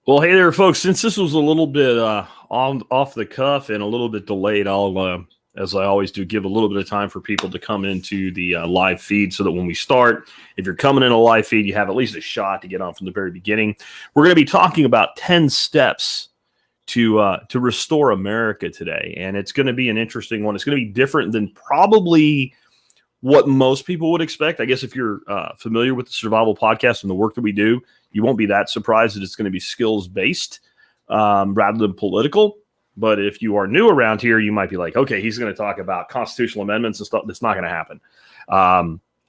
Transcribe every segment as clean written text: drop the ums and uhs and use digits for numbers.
Well, hey there, folks. Since this was a little bit off the cuff and a little bit delayed, I'll, as I always do, give a little bit of time for people to come into the live feed so that when we start, if you're coming in a live feed, you have at least a shot to get on from the very beginning. We're going to be talking about 10 steps to restore America today, and it's going to be an interesting one. It's going to be different than probably what most people would expect. I guess if you're familiar with the Survival Podcast and the work that we do, you won't be that surprised that it's going to be skills-based rather than political. But if you are new around here, you might be like, okay, he's going to talk about constitutional amendments and stuff. That's not going to happen.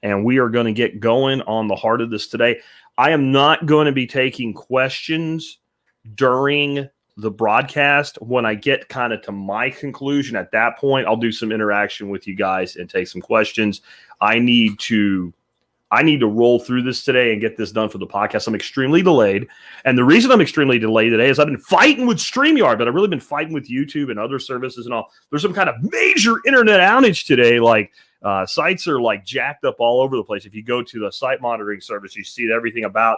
And we are going to get going on the heart of this today. I am not going to be taking questions during the broadcast. When I get kind of to my conclusion, at that point, I'll do some interaction with you guys and take some questions. I need to roll through this today and get this done for the podcast. I'm extremely delayed. And the reason I'm extremely delayed today is I've been fighting with StreamYard, but I've really been fighting with YouTube and other services and all. There's some kind of major internet outage today. Like sites are like jacked up all over the place. If you go to the site monitoring service, you see everything about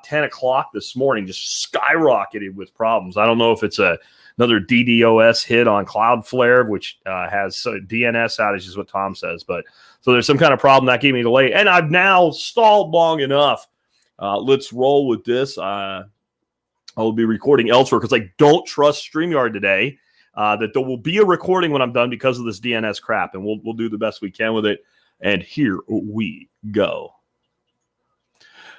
10 o'clock this morning just skyrocketed with problems. I don't know if it's another DDoS hit on Cloudflare, which has DNS outage is what Tom says. But so there's some kind of problem that gave me a delay. And I've now stalled long enough. Let's roll with this. I will be recording elsewhere because I don't trust StreamYard today. That there will be a recording when I'm done because of this DNS crap. And we'll do the best we can with it. And here we go.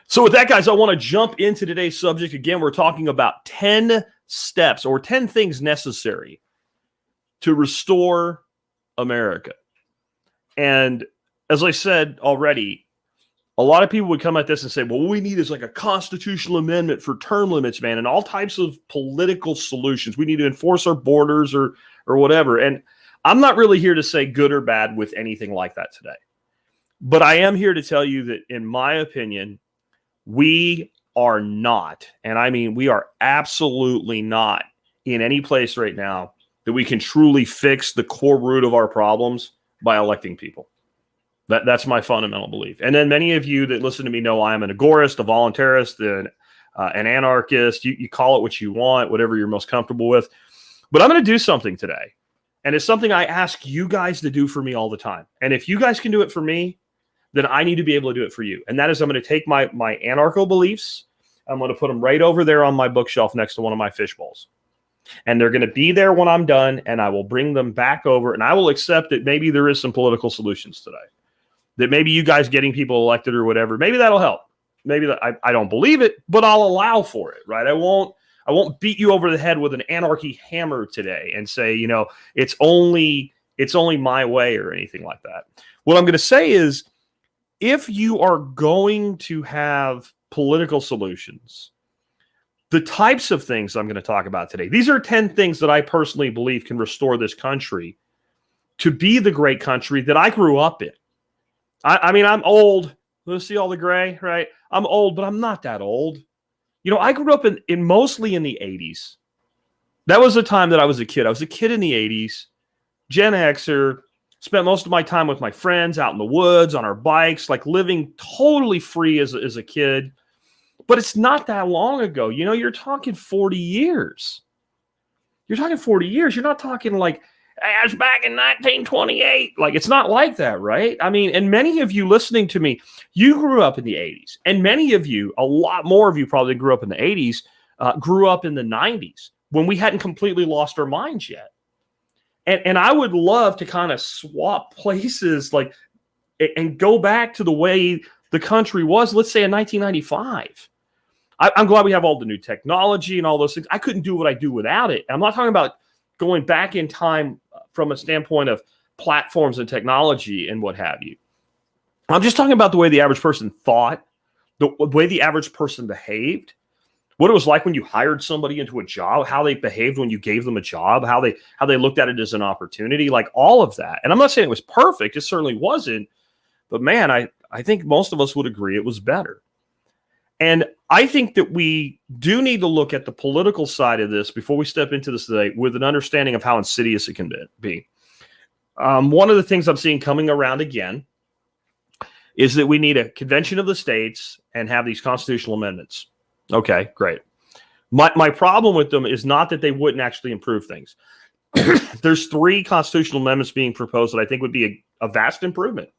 So with that, guys, I want to jump into today's subject. Again, we're talking about 10 steps or 10 things necessary to restore America. And as I said already, a lot of people would come at this and say, well, what we need is like a constitutional amendment for term limits, man, and all types of political solutions. We need to enforce our borders or whatever. And I'm not really here to say good or bad with anything like that today. But I am here to tell you that, in my opinion, we are not, and I mean we are absolutely not in any place right now that we can truly fix the core root of our problems by electing people. That's my fundamental belief. And then many of you that listen to me know I am an agorist, a voluntarist, an anarchist. You call it what you want, whatever you're most comfortable with. But I'm going to do something today. And it's something I ask you guys to do for me all the time. And if you guys can do it for me, then I need to be able to do it for you. And that is, I'm going to take my anarcho beliefs. I'm going to put them right over there on my bookshelf next to one of my fish bowls. And they're going to be there when I'm done, and I will bring them back over, and I will accept that maybe there is some political solutions today. That maybe you guys getting people elected or whatever, maybe that'll help. Maybe I don't believe it, but I'll allow for it, right? I won't beat you over the head with an anarchy hammer today and say, it's only my way or anything like that. What I'm going to say is, if you are going to have political solutions, the types of things I'm going to talk about today, these are 10 things that I personally believe can restore this country to be the great country that I grew up in. I mean, I'm old. Let's see all the gray, right? I'm old, but I'm not that old. I grew up in mostly in the 80s. That was the time that I was a kid. I was a kid in the 80s, Gen Xer. Spent most of my time with my friends out in the woods, on our bikes, like living totally free as a kid. But it's not that long ago. You're talking 40 years. You're talking 40 years. You're not talking like, I was back in 1928. Like, it's not like that, right? I mean, and many of you listening to me, you grew up in the 80s. And many of you, a lot more of you probably grew up in the 80s, grew up in the 90s when we hadn't completely lost our minds yet. And I would love to kind of swap places and go back to the way the country was, let's say in 1995. I'm glad we have all the new technology and all those things. I couldn't do what I do without it. I'm not talking about going back in time from a standpoint of platforms and technology and what have you. I'm just talking about the way the average person thought, the way the average person behaved. What it was like when you hired somebody into a job, how they behaved when you gave them a job, how they looked at it as an opportunity, like all of that. And I'm not saying it was perfect. It certainly wasn't. But man, I think most of us would agree it was better. And I think that we do need to look at the political side of this before we step into this today with an understanding of how insidious it can be. One of the things I'm seeing coming around again is that we need a convention of the states and have these constitutional amendments. Okay, great. My problem with them is not that they wouldn't actually improve things. There's 3 constitutional amendments being proposed that I think would be a vast improvement.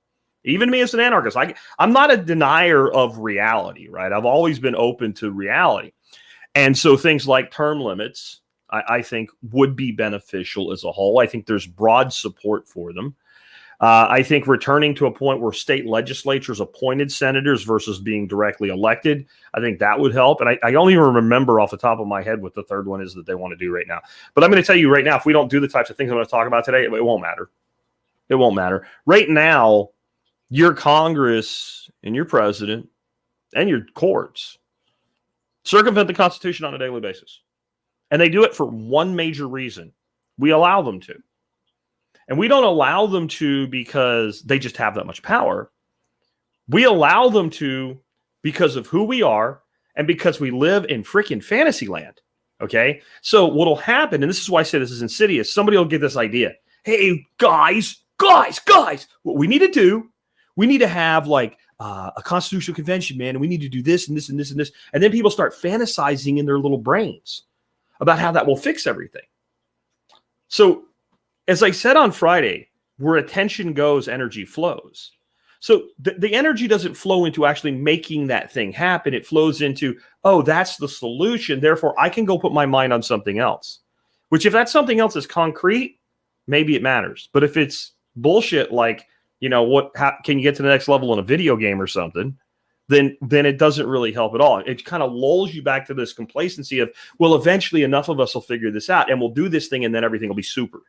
Even me as an anarchist, I'm not a denier of reality, right? I've always been open to reality. And so things like term limits, I think would be beneficial as a whole. I think there's broad support for them. I think returning to a point where state legislatures appointed senators versus being directly elected, I think that would help. And I don't even remember off the top of my head what the third one is that they want to do right now. But I'm going to tell you right now, if we don't do the types of things I'm going to talk about today, it won't matter. It won't matter. Right now, your Congress and your president and your courts circumvent the Constitution on a daily basis. And they do it for one major reason. We allow them to. And we don't allow them to because they just have that much power. We allow them to because of who we are and because we live in freaking fantasy land. Okay? So what'll happen, and this is why I say this is insidious, somebody will get this idea. Hey, guys, what we need to do, we need to have like a constitutional convention, man, and we need to do this and this and this and this. And then people start fantasizing in their little brains about how that will fix everything. So, as I said on Friday, where attention goes, energy flows. So the energy doesn't flow into actually making that thing happen. It flows into, oh, that's the solution. Therefore, I can go put my mind on something else. Which if that something else is concrete, maybe it matters. But if it's bullshit like, how can you get to the next level in a video game or something, then it doesn't really help at all. It kind of lulls you back to this complacency of, well, eventually enough of us will figure this out and we'll do this thing and then everything will be super.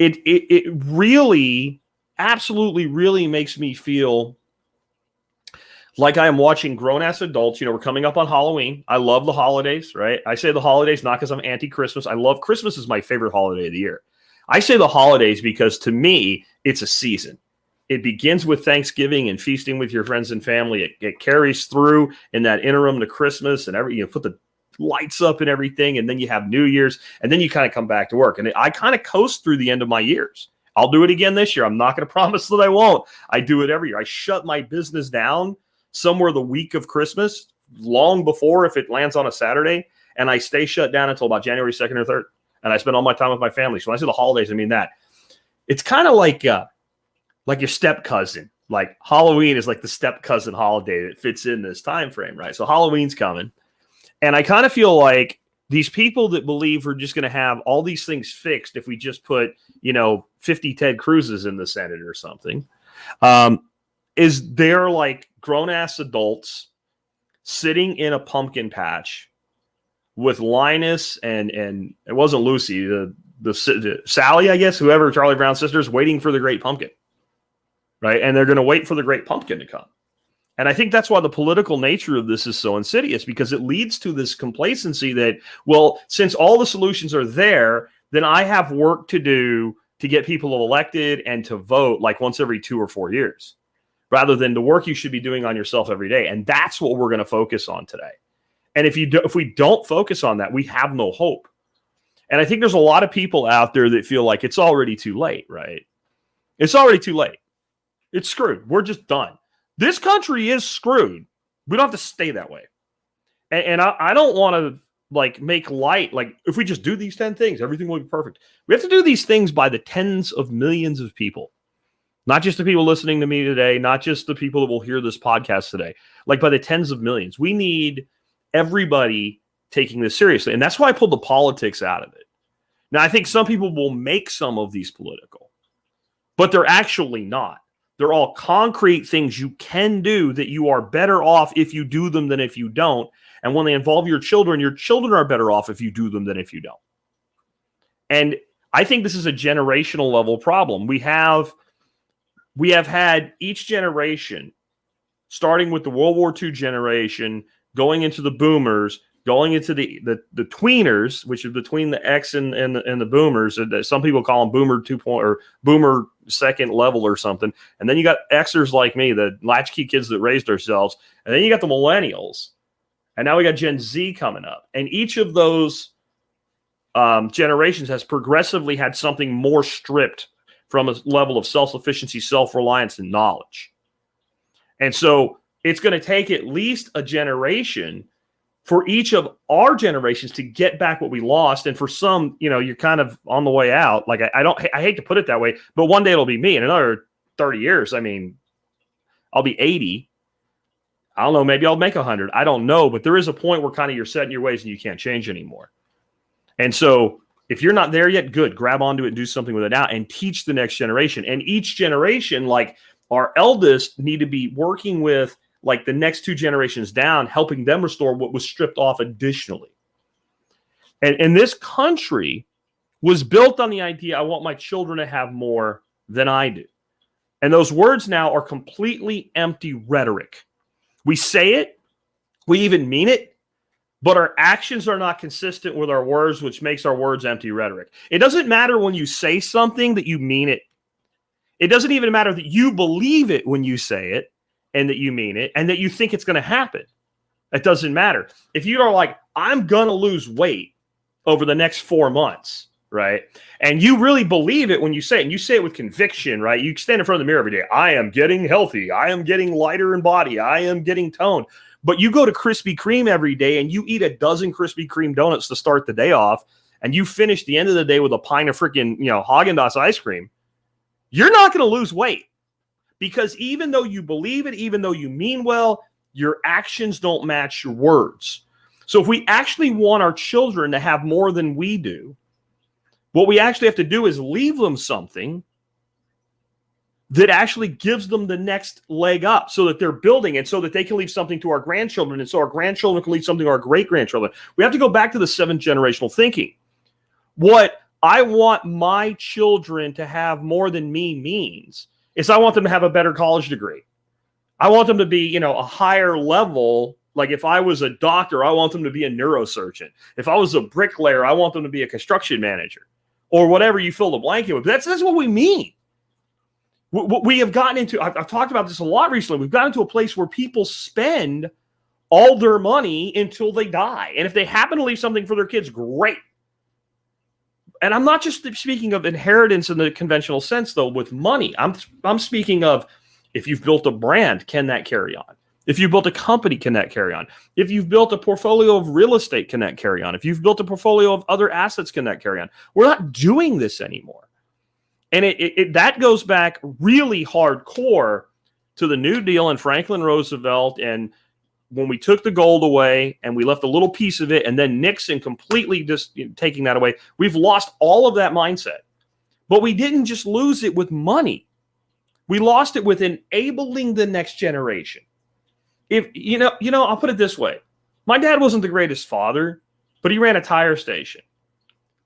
It really, absolutely really makes me feel like I am watching grown-ass adults. We're coming up on Halloween. I love the holidays, right? I say the holidays not because I'm anti-Christmas. I love Christmas is my favorite holiday of the year. I say the holidays because to me, it's a season. It begins with Thanksgiving and feasting with your friends and family. It carries through in that interim to Christmas and put the lights up and everything, and then you have New Year's, and then you kind of come back to work. And I kind of coast through the end of my years. I'll do it again this year. I'm not going to promise that I won't. I do it every year. I shut my business down somewhere the week of Christmas, long before if it lands on a Saturday, and I stay shut down until about January 2nd or 3rd. And I spend all my time with my family. So when I say the holidays, I mean that. It's kind of like your step cousin. Like Halloween is like the step cousin holiday that fits in this time frame, right? So Halloween's coming. And I kind of feel like these people that believe we're just going to have all these things fixed if we just put, 50 Ted Cruzes in the Senate or something, is they're like grown-ass adults sitting in a pumpkin patch with Linus and it wasn't Lucy, the Sally, I guess, whoever, Charlie Brown's sisters, waiting for the great pumpkin, right? And they're going to wait for the great pumpkin to come. And I think that's why the political nature of this is so insidious, because it leads to this complacency that, well, since all the solutions are there, then I have work to do to get people elected and to vote like once every 2 or 4 years, rather than the work you should be doing on yourself every day. And that's what we're going to focus on today. And if we don't focus on that, we have no hope. And I think there's a lot of people out there that feel like it's already too late, right? It's already too late. It's screwed. We're just done. This country is screwed. We don't have to stay that way. And I don't want to make light, if we just do these 10 things, everything will be perfect. We have to do these things by the tens of millions of people, not just the people listening to me today, not just the people that will hear this podcast today, by the tens of millions. We need everybody taking this seriously. And that's why I pulled the politics out of it. Now, I think some people will make some of these political, but they're actually not. They're all concrete things you can do that you are better off if you do them than if you don't. And when they involve your children are better off if you do them than if you don't. And I think this is a generational level problem. We have had each generation, starting with the World War II generation, going into the boomers, going into the tweeners, which is between the X and the boomers. Some people call them boomer 2.0 or boomer second level or something. And then you got Xers like me, the latchkey kids that raised ourselves. And then you got the millennials. And now we got Gen Z coming up. And each of those generations has progressively had something more stripped from a level of self-sufficiency, self-reliance, and knowledge. And so it's going to take at least a generation for each of our generations to get back what we lost. And for some, you're kind of on the way out. Like I hate to put it that way, but one day it'll be me. In another 30 years, I'll be 80. I don't know. Maybe I'll make 100. I don't know. But there is a point where kind of you're set in your ways and you can't change anymore. And so if you're not there yet, good. Grab onto it and do something with it now and teach the next generation. And each generation, like our eldest, need to be working with like the next 2 generations down, helping them restore what was stripped off additionally. And this country was built on the idea, I want my children to have more than I do. And those words now are completely empty rhetoric. We say it, we even mean it, but our actions are not consistent with our words, which makes our words empty rhetoric. It doesn't matter when you say something that you mean it. It doesn't even matter that you believe it when you say it and that you mean it and that you think it's going to happen. It doesn't matter. If you are like, I'm going to lose weight over the next 4 months, right? And you really believe it when you say it, and you say it with conviction, right? You stand in front of the mirror every day. I am getting healthy. I am getting lighter in body. I am getting toned. But you go to Krispy Kreme every day and you eat a dozen Krispy Kreme donuts to start the day off, and you finish the end of the day with a pint of freaking, Haagen-Dazs ice cream. You're not going to lose weight, because even though you believe it, even though you mean well, your actions don't match your words. So if we actually want our children to have more than we do, what we actually have to do is leave them something that actually gives them the next leg up, so that they're building, and so that they can leave something to our grandchildren, and so our grandchildren can leave something to our great-grandchildren. We have to go back to the 7th generational thinking. What I want my children to have more than me means is I want them to have a better college degree. I want them to be, a higher level. Like if I was a doctor, I want them to be a neurosurgeon. If I was a bricklayer, I want them to be a construction manager, or whatever you fill the blanket with. That's what we mean. We have gotten into, I've talked about this a lot recently. We've gotten to a place where people spend all their money until they die. And if they happen to leave something for their kids, great. And I'm not just speaking of inheritance in the conventional sense, though, with money. I'm speaking of, if you've built a brand, can that carry on? If you've built a company, can that carry on? If you've built a portfolio of real estate, can that carry on? If you've built a portfolio of other assets, can that carry on? We're not doing this anymore. And that goes back really hardcore to the New Deal and Franklin Roosevelt, and when we took the gold away and we left a little piece of it, and then Nixon completely just taking that away, we've lost all of that mindset. But we didn't just lose it with money. We lost it with enabling the next generation. If I'll put it this way. My dad wasn't the greatest father, but he ran a tire station.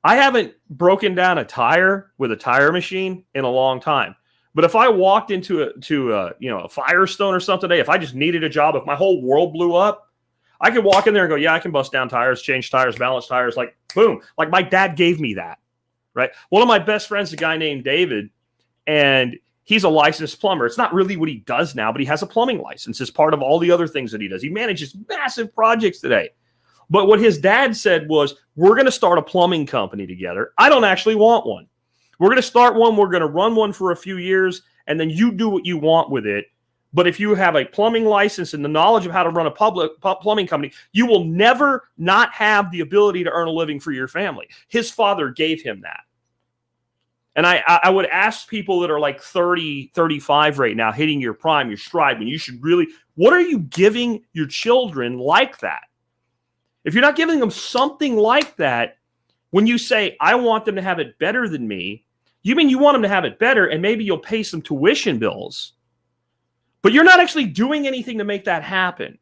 I haven't broken down a tire with a tire machine in a long time. But if I walked into a Firestone or something today, if I just needed a job, if my whole world blew up, I could walk in there and go, yeah, I can bust down tires, change tires, balance tires, like boom. Like my dad gave me that, right? One of my best friends, a guy named David, and he's a licensed plumber. It's not really what he does now, but he has a plumbing license as part of all the other things that he does. He manages massive projects today. But what his dad said was, we're going to start a plumbing company together. I don't actually want one. We're going to start one. We're going to run one for a few years, and then you do what you want with it. But if you have a plumbing license and the knowledge of how to run a plumbing company, you will never not have the ability to earn a living for your family. His father gave him that. And I would ask people that are like 30, 35 right now, hitting your prime, your stride, when you should really, what are you giving your children like that? If you're not giving them something like that, when you say, I want them to have it better than me, you mean you want them to have it better, and maybe you'll pay some tuition bills. But you're not actually doing anything to make that happen.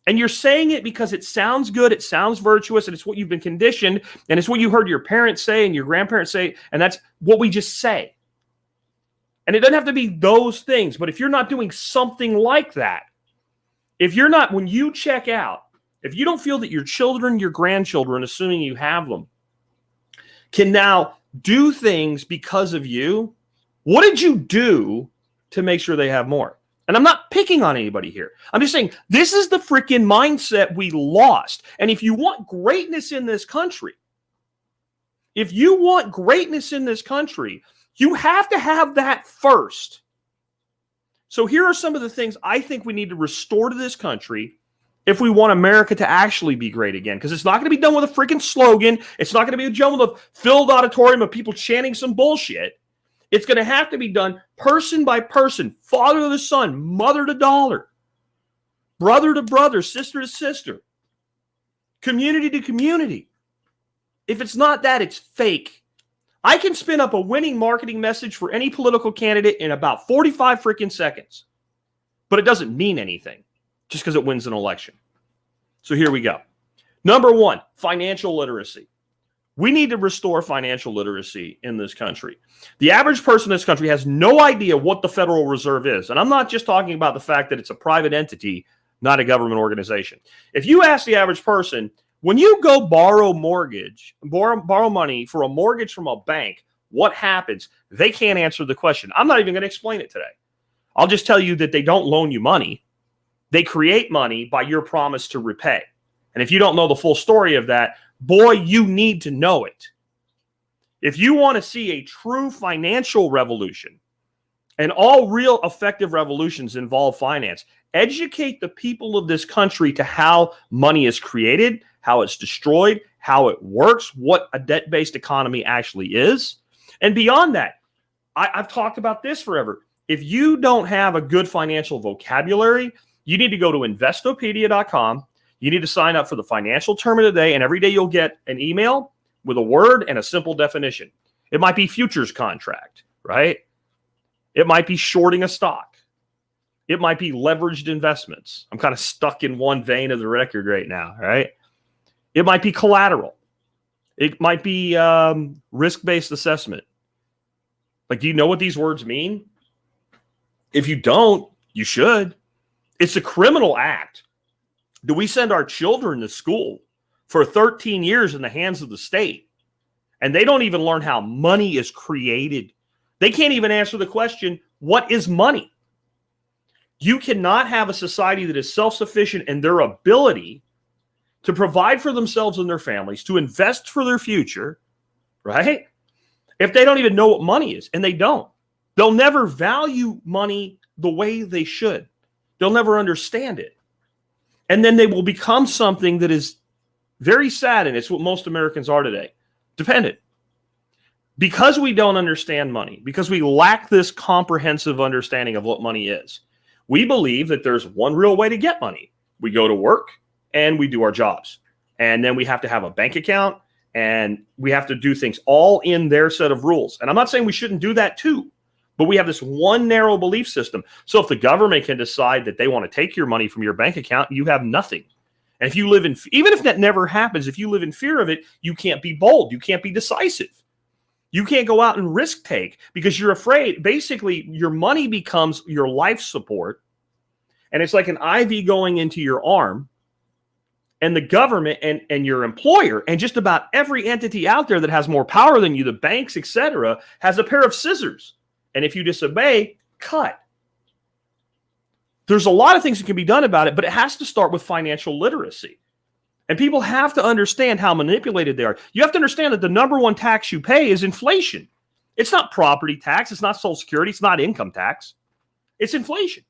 And you're saying it because it sounds good, it sounds virtuous, and it's what you've been conditioned, and it's what you heard your parents say and your grandparents say, and that's what we just say. And it doesn't have to be those things, but if you're not doing something like that, if you're not, when you check out, if you don't feel that your children, your grandchildren, assuming you have them, can now do things because of you, what did you do to make sure they have more? And I'm not picking on anybody here. I'm just saying this is the freaking mindset we lost. And if you want greatness in this country, you have to have that first. So here are some of the things I think we need to restore to this country if we want America to actually be great again, because it's not going to be done with a freaking slogan. It's not going to be done with a filled auditorium of people chanting some bullshit. It's going to have to be done person by person, father to son, mother to daughter, brother to brother, sister to sister, community to community. If it's not that, it's fake. I can spin up a winning marketing message for any political candidate in about 45 freaking seconds, but it doesn't mean anything just because it wins an election. So here we go. Number one, financial literacy. We need to restore financial literacy in this country. The average person in this country has no idea what the Federal Reserve is. And I'm not just talking about the fact that it's a private entity, not a government organization. If you ask the average person, when you go borrow money for a mortgage from a bank, what happens? They can't answer the question. I'm not even going to explain it today. I'll just tell you that they don't loan you money. They create money by your promise to repay. And if you don't know the full story of that, boy, you need to know it. If you want to see a true financial revolution, and all real effective revolutions involve finance, educate the people of this country to how money is created, how it's destroyed, how it works, what a debt-based economy actually is. And beyond that, I've talked about this forever. If you don't have a good financial vocabulary, you need to go to investopedia.com. You need to sign up for the financial term of the day, and every day you'll get an email with a word and a simple definition. It might be futures contract, right? It might be shorting a stock. It might be leveraged investments. I'm kind of stuck in one vein of the record right now, right? It might be collateral. It might be risk-based assessment. Like, do you know what these words mean? If you don't, you should. It's a criminal act. Do we send our children to school for 13 years in the hands of the state, and they don't even learn how money is created? They can't even answer the question, what is money? You cannot have a society that is self-sufficient in their ability to provide for themselves and their families, to invest for their future, right? If they don't even know what money is, and they don't. They'll never value money the way they should. They'll never understand it. And then they will become something that is very sad, and it's what most Americans are today, dependent. Because we don't understand money, because we lack this comprehensive understanding of what money is, we believe that there's one real way to get money. We go to work and we do our jobs. And then we have to have a bank account, and we have to do things all in their set of rules. And I'm not saying we shouldn't do that too, but we have this one narrow belief system. So if the government can decide that they want to take your money from your bank account, you have nothing. And if you live in, even if that never happens, if you live in fear of it, you can't be bold. You can't be decisive. You can't go out and risk take because you're afraid. Basically, your money becomes your life support. And it's like an IV going into your arm. And the government and your employer and just about every entity out there that has more power than you, the banks, etc., has a pair of scissors. And if you disobey, cut. There's a lot of things that can be done about it, but it has to start with financial literacy. And people have to understand how manipulated they are. You have to understand that the number one tax you pay is inflation. It's not property tax. It's not Social Security. It's not income tax. It's inflation.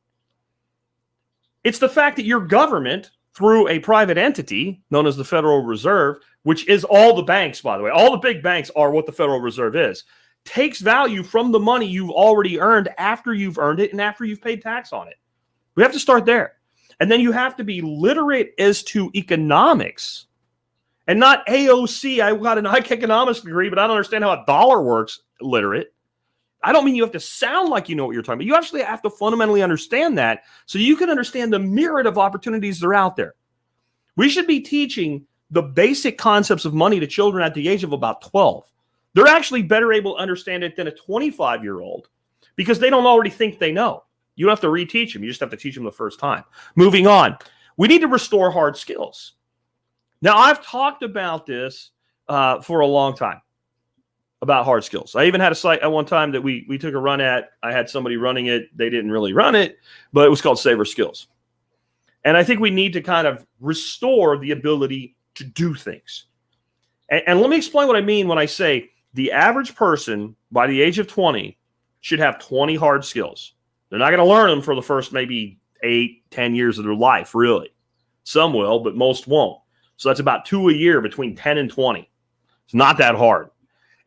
It's the fact that your government, through a private entity known as the Federal Reserve, which is all the banks, by the way, all the big banks are what the Federal Reserve is, takes value from the money you've already earned after you've earned it and after you've paid tax on it. We have to start there. And then you have to be literate as to economics and not AOC. I got an economics degree, but I don't understand how a dollar works. Literate. I don't mean you have to sound like you know what you're talking about. You actually have to fundamentally understand that so you can understand the myriad of opportunities that are out there. We should be teaching the basic concepts of money to children at the age of about 12. They're actually better able to understand it than a 25-year-old because they don't already think they know. You don't have to reteach them. You just have to teach them the first time. Moving on. We need to restore hard skills. Now, I've talked about this for a long time, about hard skills. I even had a site at one time that we took a run at. I had somebody running it. They didn't really run it, but it was called Savor Skills. And I think we need to kind of restore the ability to do things. And let me explain what I mean when I say the average person by the age of 20 should have 20 hard skills. They're not going to learn them for the first maybe 8, 10 years of their life, really. Some will, but most won't. So that's about 2 a year, between 10 and 20. It's not that hard.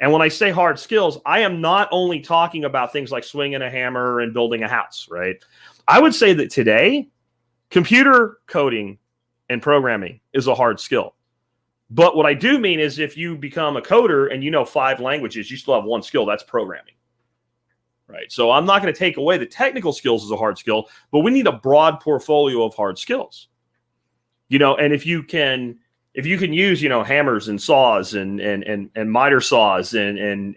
And when I say hard skills, I am not only talking about things like swinging a hammer and building a house, right? I would say that today, computer coding and programming is a hard skill. But what I do mean is if you become a coder and you know 5 languages, you still have one skill. That's programming, right? So I'm not going to take away the technical skills as a hard skill, but we need a broad portfolio of hard skills. And if you can use, hammers and saws and miter saws and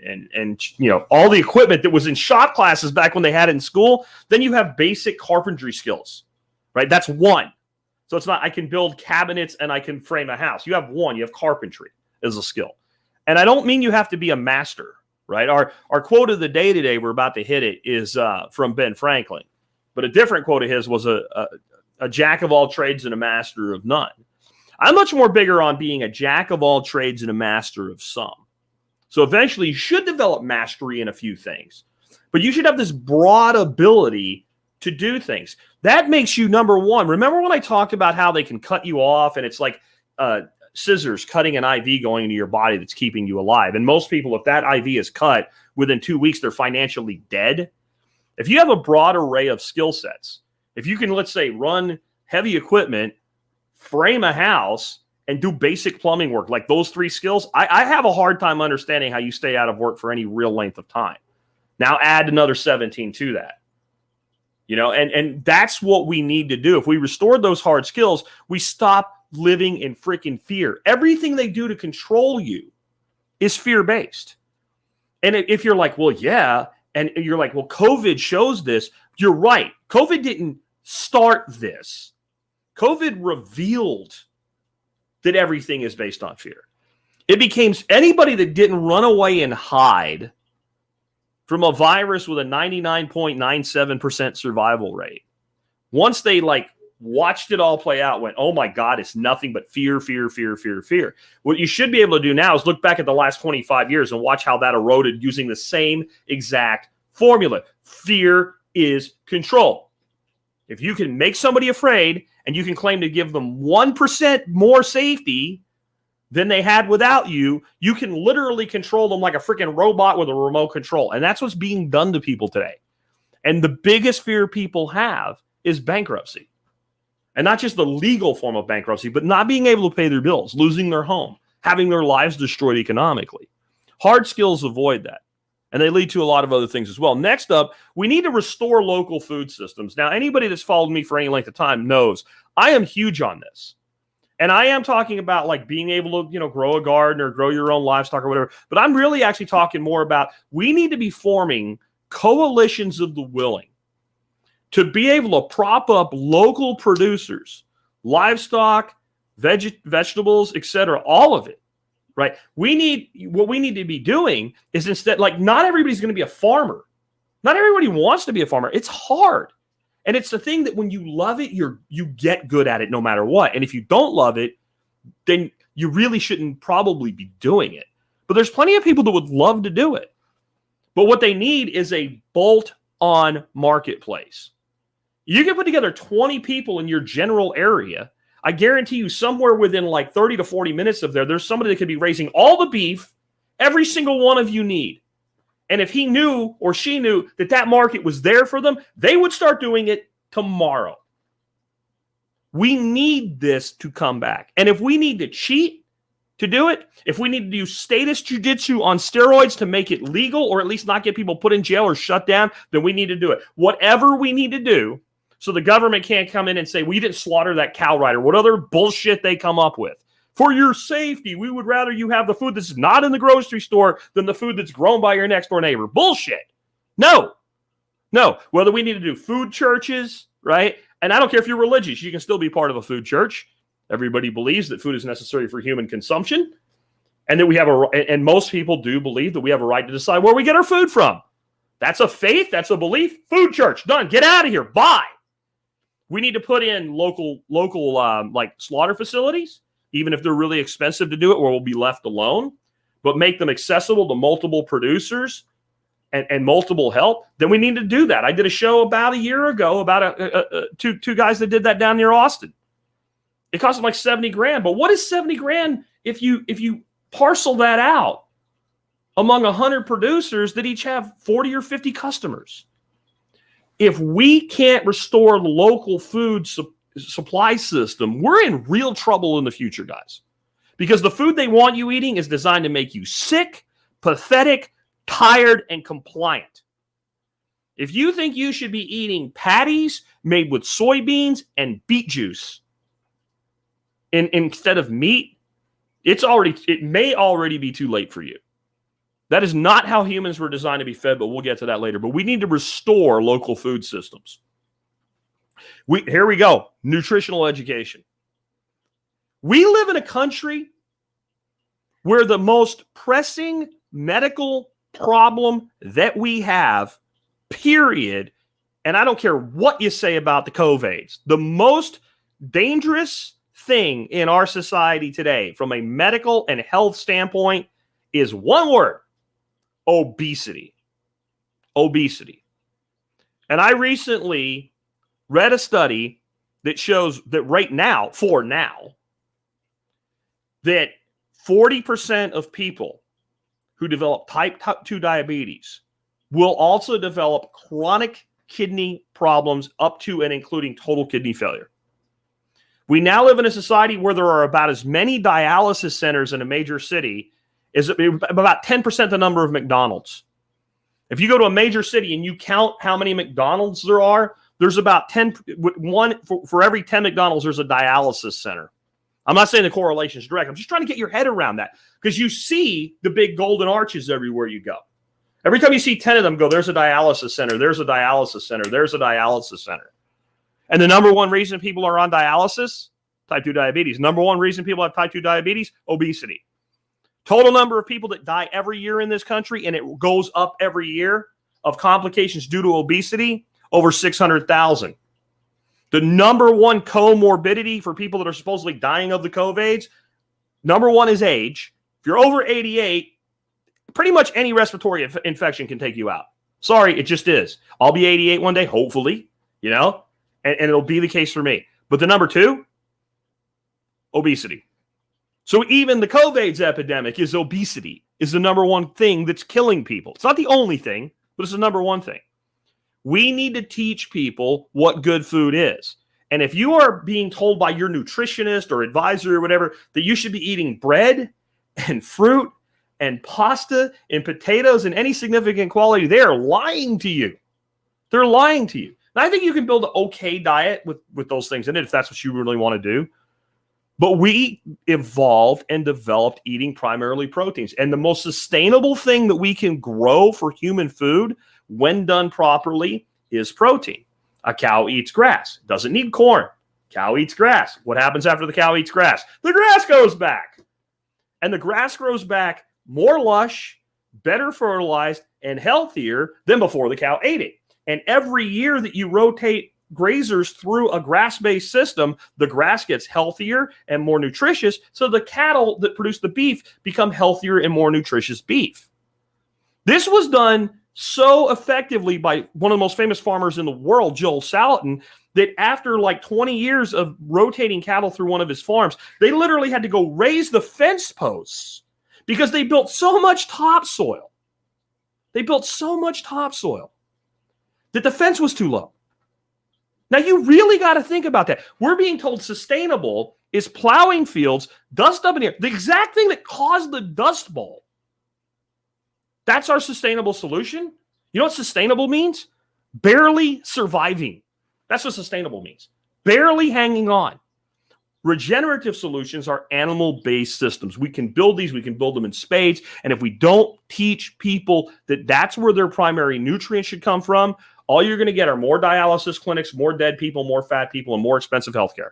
all the equipment that was in shop classes back when they had it in school, then you have basic carpentry skills, right? That's one. So it's not, I can build cabinets and I can frame a house. You have one, you have carpentry as a skill. And I don't mean you have to be a master, right? Our quote of the day today, we're about to hit it, is from Ben Franklin. But a different quote of his was a jack of all trades and a master of none. I'm much more bigger on being a jack of all trades and a master of some. So eventually you should develop mastery in a few things, but you should have this broad ability to do things. That makes you number one. Remember when I talked about how they can cut you off and it's like scissors cutting an IV going into your body that's keeping you alive. And most people, if that IV is cut within 2 weeks, they're financially dead. If you have a broad array of skill sets, if you can, let's say, run heavy equipment, frame a house, and do basic plumbing work, like those 3 skills, I have a hard time understanding how you stay out of work for any real length of time. Now add another 17 to that. And that's what we need to do. If we restore those hard skills, we stop living in freaking fear. Everything they do to control you is fear-based. And if you're like, well, yeah, and you're like, well, COVID shows this, you're right. COVID didn't start this. COVID revealed that everything is based on fear. It became anybody that didn't run away and hide from a virus with a 99.97% survival rate. Once they watched it all play out, went, oh my God, it's nothing but fear, fear, fear, fear, fear. What you should be able to do now is look back at the last 25 years and watch how that eroded using the same exact formula. Fear is control. If you can make somebody afraid and you can claim to give them 1% more safety than they had without you, you can literally control them like a freaking robot with a remote control. And that's what's being done to people today. And the biggest fear people have is bankruptcy. And not just the legal form of bankruptcy, but not being able to pay their bills, losing their home, having their lives destroyed economically. Hard skills avoid that. And they lead to a lot of other things as well. Next up, we need to restore local food systems. Now, anybody that's followed me for any length of time knows I am huge on this. And I am talking about being able to, grow a garden or grow your own livestock or whatever. But I'm really actually talking more about we need to be forming coalitions of the willing to be able to prop up local producers, livestock, vegetables, etc., all of it. Right. What we need to be doing is instead, not everybody's going to be a farmer. Not everybody wants to be a farmer. It's hard. And it's the thing that when you love it, you get good at it no matter what. And if you don't love it, then you really shouldn't probably be doing it. But there's plenty of people that would love to do it. But what they need is a bolt-on marketplace. You can put together 20 people in your general area. I guarantee you somewhere within 30 to 40 minutes of there's somebody that could be raising all the beef every single one of you need. And if he knew or she knew that market was there for them, they would start doing it tomorrow. We need this to come back. And if we need to cheat to do it, if we need to do status jujitsu on steroids to make it legal or at least not get people put in jail or shut down, then we need to do it. Whatever we need to do so the government can't come in and say, we didn't slaughter that cow rider, what other bullshit they come up with. For your safety, we would rather you have the food that's not in the grocery store than the food that's grown by your next door neighbor. Bullshit. No. Whether we need to do food churches, right? And I don't care if you're religious, you can still be part of a food church. Everybody believes that food is necessary for human consumption. And that and most people do believe that we have a right to decide where we get our food from. That's a faith. That's a belief. Food church. Done. Get out of here. Bye. We need to put in local slaughter facilities, even if they're really expensive to do it, or we'll be left alone, but make them accessible to multiple producers and multiple help. Then we need to do that. I did a show about a year ago about two guys that did that down near Austin. It costs them like 70 grand. But what is 70 grand if you parcel that out among 100 producers that each have 40 or 50 customers? If we can't restore the local food supply system, we're in real trouble in the future, guys. Because the food they want you eating is designed to make you sick, pathetic, tired, and compliant. If you think you should be eating patties made with soybeans and beet juice instead of meat, it may already be too late for you. That is not how humans were designed to be fed, but we'll get to that later. But we need to restore local food systems. Here we go. Nutritional education. We live in a country where the most pressing medical problem that we have, period, and I don't care what you say about the COVIDs, the most dangerous thing in our society today from a medical and health standpoint is one word: obesity. Obesity. And I recently read a study that shows that that 40% of people who develop type 2 diabetes will also develop chronic kidney problems up to and including total kidney failure. We now live in a society where there are about as many dialysis centers in a major city as about 10% the number of McDonald's. If you go to a major city and you count how many McDonald's there are, there's about 10, for every 10 McDonald's, there's a dialysis center. I'm not saying the correlation is direct. I'm just trying to get your head around that, because you see the big golden arches everywhere you go. Every time you see 10 of them, go, there's a dialysis center, there's a dialysis center, there's a dialysis center. And the number one reason people are on dialysis, type 2 diabetes. Number one reason people have type 2 diabetes, obesity. Total number of people that die every year in this country, and it goes up every year, of complications due to obesity, over 600,000. The number one comorbidity for people that are supposedly dying of the COVIDs, number one is age. If you're over 88, pretty much any respiratory infection can take you out. Sorry, it just is. I'll be 88 one day, hopefully, and it'll be the case for me. But the number two, obesity. So even the COVID's epidemic is obesity, is the number one thing that's killing people. It's not the only thing, but it's the number one thing. We need to teach people what good food is. And if you are being told by your nutritionist or advisor or whatever that you should be eating bread and fruit and pasta and potatoes in any significant quality, they are lying to you. They're lying to you. And I think you can build an okay diet with those things in it if that's what you really want to do. But we evolved and developed eating primarily proteins. And the most sustainable thing that we can grow for human food, when done properly, is protein. A cow eats grass. Doesn't need corn. Cow eats grass. What happens after the cow eats grass? The grass goes back. And the grass grows back more lush, better fertilized, and healthier than before the cow ate it. And every year that you rotate grazers through a grass-based system, the grass gets healthier and more nutritious, so the cattle that produce the beef become healthier and more nutritious beef. This was done so effectively by one of the most famous farmers in the world, Joel Salatin, that after like 20 years of rotating cattle through one of his farms, they literally had to go raise the fence posts because they built so much topsoil. They built so much topsoil that the fence was too low. Now, you really got to think about that. We're being told sustainable is plowing fields, dust up in the air. The exact thing that caused the Dust Bowl. That's our sustainable solution. You know what sustainable means? Barely surviving. That's what sustainable means. Barely hanging on. Regenerative solutions are animal-based systems. We can build these. We can build them in spades. And if we don't teach people that that's where their primary nutrients should come from, all you're going to get are more dialysis clinics, more dead people, more fat people, and more expensive healthcare.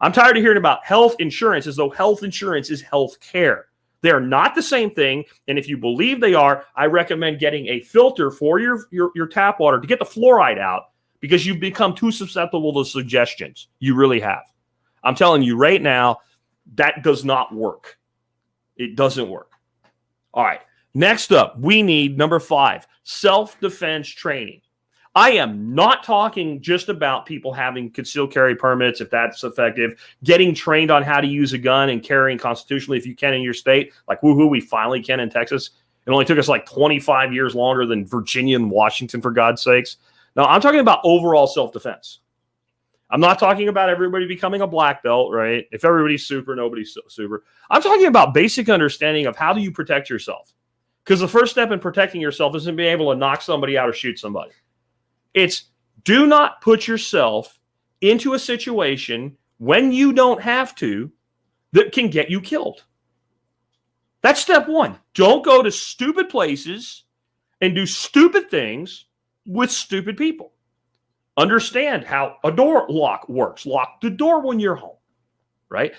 I'm tired of hearing about health insurance as though health insurance is health care. They are not the same thing. And if you believe they are, I recommend getting a filter for your tap water to get the fluoride out, because you've become too susceptible to suggestions. You really have. I'm telling you right now, that does not work. It doesn't work. All right. Next up, we need number 5, self-defense training. I am not talking just about people having concealed carry permits, if that's effective, getting trained on how to use a gun and carrying constitutionally if you can in your state. Like, woohoo, we finally can in Texas. It only took us like 25 years longer than Virginia and Washington, for God's sakes. No, I'm talking about overall self-defense. I'm not talking about everybody becoming a black belt, right? If everybody's super, nobody's super. I'm talking about basic understanding of how do you protect yourself. Because the first step in protecting yourself isn't being able to knock somebody out or shoot somebody. It's do not put yourself into a situation when you don't have to that can get you killed. That's step one. Don't go to stupid places and do stupid things with stupid people. Understand how a door lock works. Lock the door when you're home, right?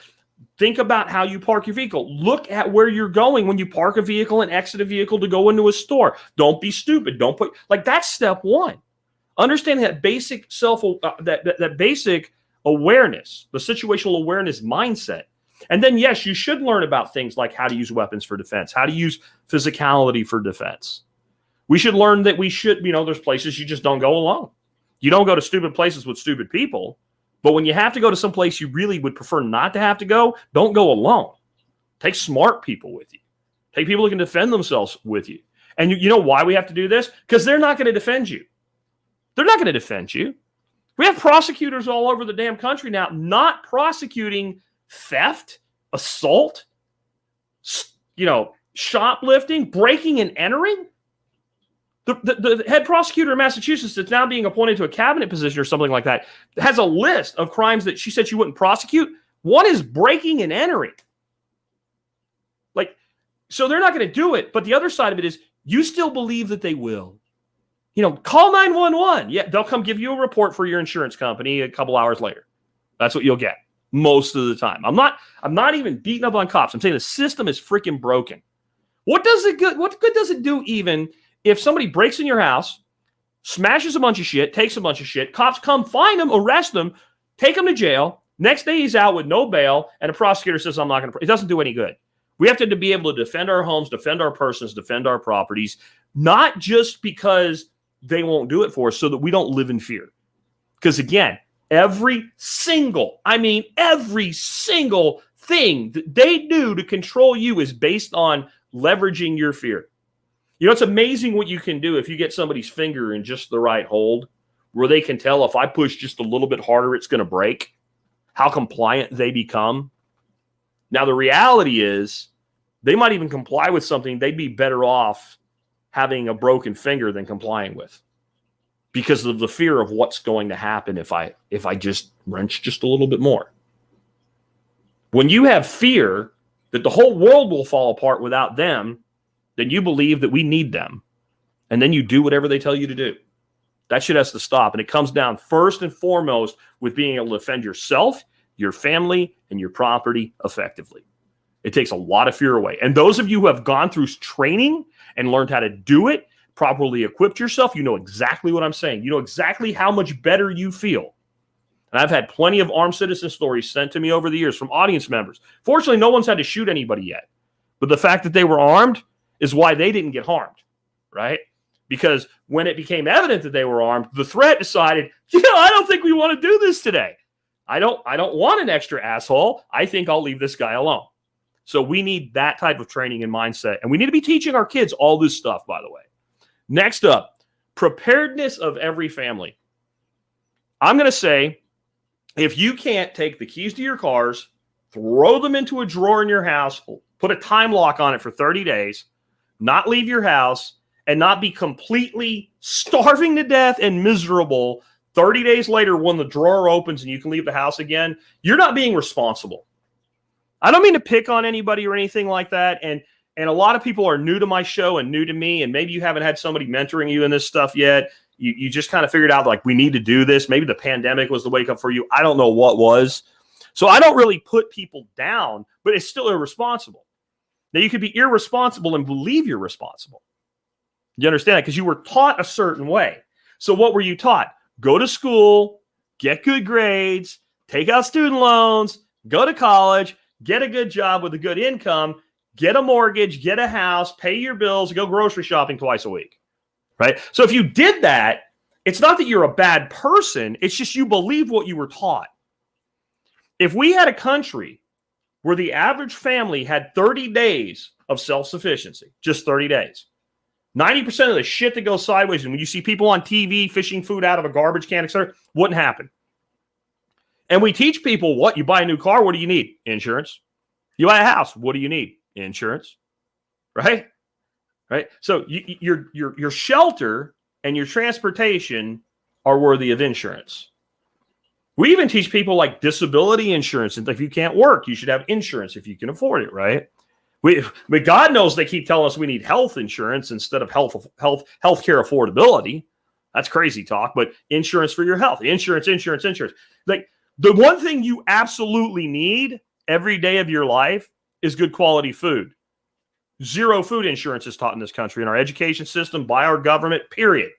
Think about how you park your vehicle. Look at where you're going when you park a vehicle and exit a vehicle to go into a store. Don't be stupid. Don't put, like, that's step one. Understanding that basic that basic awareness, the situational awareness mindset. And then, yes, you should learn about things like how to use weapons for defense, how to use physicality for defense. We should learn that there's places you just don't go alone. You don't go to stupid places with stupid people. But when you have to go to some place you really would prefer not to have to go, don't go alone. Take smart people with you. Take people who can defend themselves with you. And you know why we have to do this? Because they're not going to defend you. They're not going to defend you. We have prosecutors all over the damn country now not prosecuting theft, assault, shoplifting, breaking and entering. The head prosecutor in Massachusetts that's now being appointed to a cabinet position or something like that has a list of crimes that she said she wouldn't prosecute. One is breaking and entering. So they're not going to do it. But the other side of it is you still believe that they will. Call 911. Yeah, they'll come give you a report for your insurance company a couple hours later. That's what you'll get most of the time. I'm not even beating up on cops. I'm saying the system is freaking broken. What good does it do even if somebody breaks in your house, smashes a bunch of shit, takes a bunch of shit, cops come find him, arrest him, take him to jail. Next day he's out with no bail, and a prosecutor says, I'm not going to. It doesn't do any good. We have to be able to defend our homes, defend our persons, defend our properties, not just because they won't do it for us, so that we don't live in fear. Because again, every single thing that they do to control you is based on leveraging your fear. It's amazing what you can do if you get somebody's finger in just the right hold, where they can tell if I push just a little bit harder, it's going to break, how compliant they become. Now, the reality is they might even comply with something they'd be better off having a broken finger than complying with, because of the fear of what's going to happen if I just wrench just a little bit more. When you have fear that the whole world will fall apart without them, then you believe that we need them. And then you do whatever they tell you to do. That shit has to stop. And it comes down first and foremost with being able to defend yourself, your family, and your property effectively. It takes a lot of fear away. And those of you who have gone through training and learned how to do it, properly equipped yourself, you know exactly what I'm saying. You know exactly how much better you feel. And I've had plenty of armed citizen stories sent to me over the years from audience members. Fortunately, no one's had to shoot anybody yet. But the fact that they were armed is why they didn't get harmed, right? Because when it became evident that they were armed, the threat decided, I don't think we want to do this today. I don't want an extra asshole. I think I'll leave this guy alone. So we need that type of training and mindset. And we need to be teaching our kids all this stuff, by the way. Next up, preparedness of every family. I'm going to say, if you can't take the keys to your cars, throw them into a drawer in your house, put a time lock on it for 30 days, not leave your house, and not be completely starving to death and miserable 30 days later when the drawer opens and you can leave the house again, you're not being responsible. I don't mean to pick on anybody or anything like that. And a lot of people are new to my show and new to me, and maybe you haven't had somebody mentoring you in this stuff yet. You just kind of figured out, like, we need to do this. Maybe the pandemic was the wake up for you. I don't know what was. So I don't really put people down, but it's still irresponsible. Now, you could be irresponsible and believe you're responsible. You understand that? Because you were taught a certain way. So what were you taught? Go to school, get good grades, take out student loans, go to college, get a good job with a good income, get a mortgage, get a house, pay your bills, go grocery shopping twice a week, right? So if you did that, It's not that you're a bad person. It's just you believe what you were taught. If we had a country where the average family had 30 days of self-sufficiency, just 30 days, 90% of the shit that goes sideways, and when you see people on TV fishing food out of a garbage can, etc., wouldn't happen. And we teach people what? You buy a new car, what do you need? Insurance. You buy a house, what do you need? Insurance. Right? Right? So your shelter and your transportation are worthy of insurance. We even teach people like disability insurance. And if you can't work, you should have insurance if you can afford it, right? But God knows they keep telling us we need health insurance instead of healthcare affordability. That's crazy talk, but insurance for your health. Insurance. Like the one thing you absolutely need every day of your life is good quality food. Zero food insurance is taught in this country in our education system by our government, period.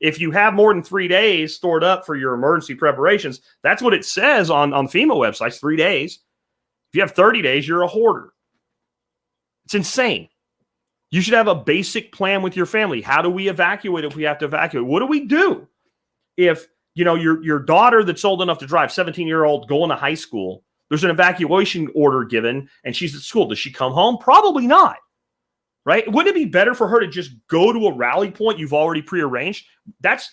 If you have more than 3 days stored up for your emergency preparations, that's what it says on FEMA websites, 3 days. If you have 30 days, you're a hoarder. It's insane. You should have a basic plan with your family. How do we evacuate if we have to evacuate? What do we do if, your daughter that's old enough to drive, 17-year-old, going to high school, there's an evacuation order given and she's at school. Does she come home? Probably not. Right? Wouldn't it be better for her to just go to a rally point you've already prearranged? That's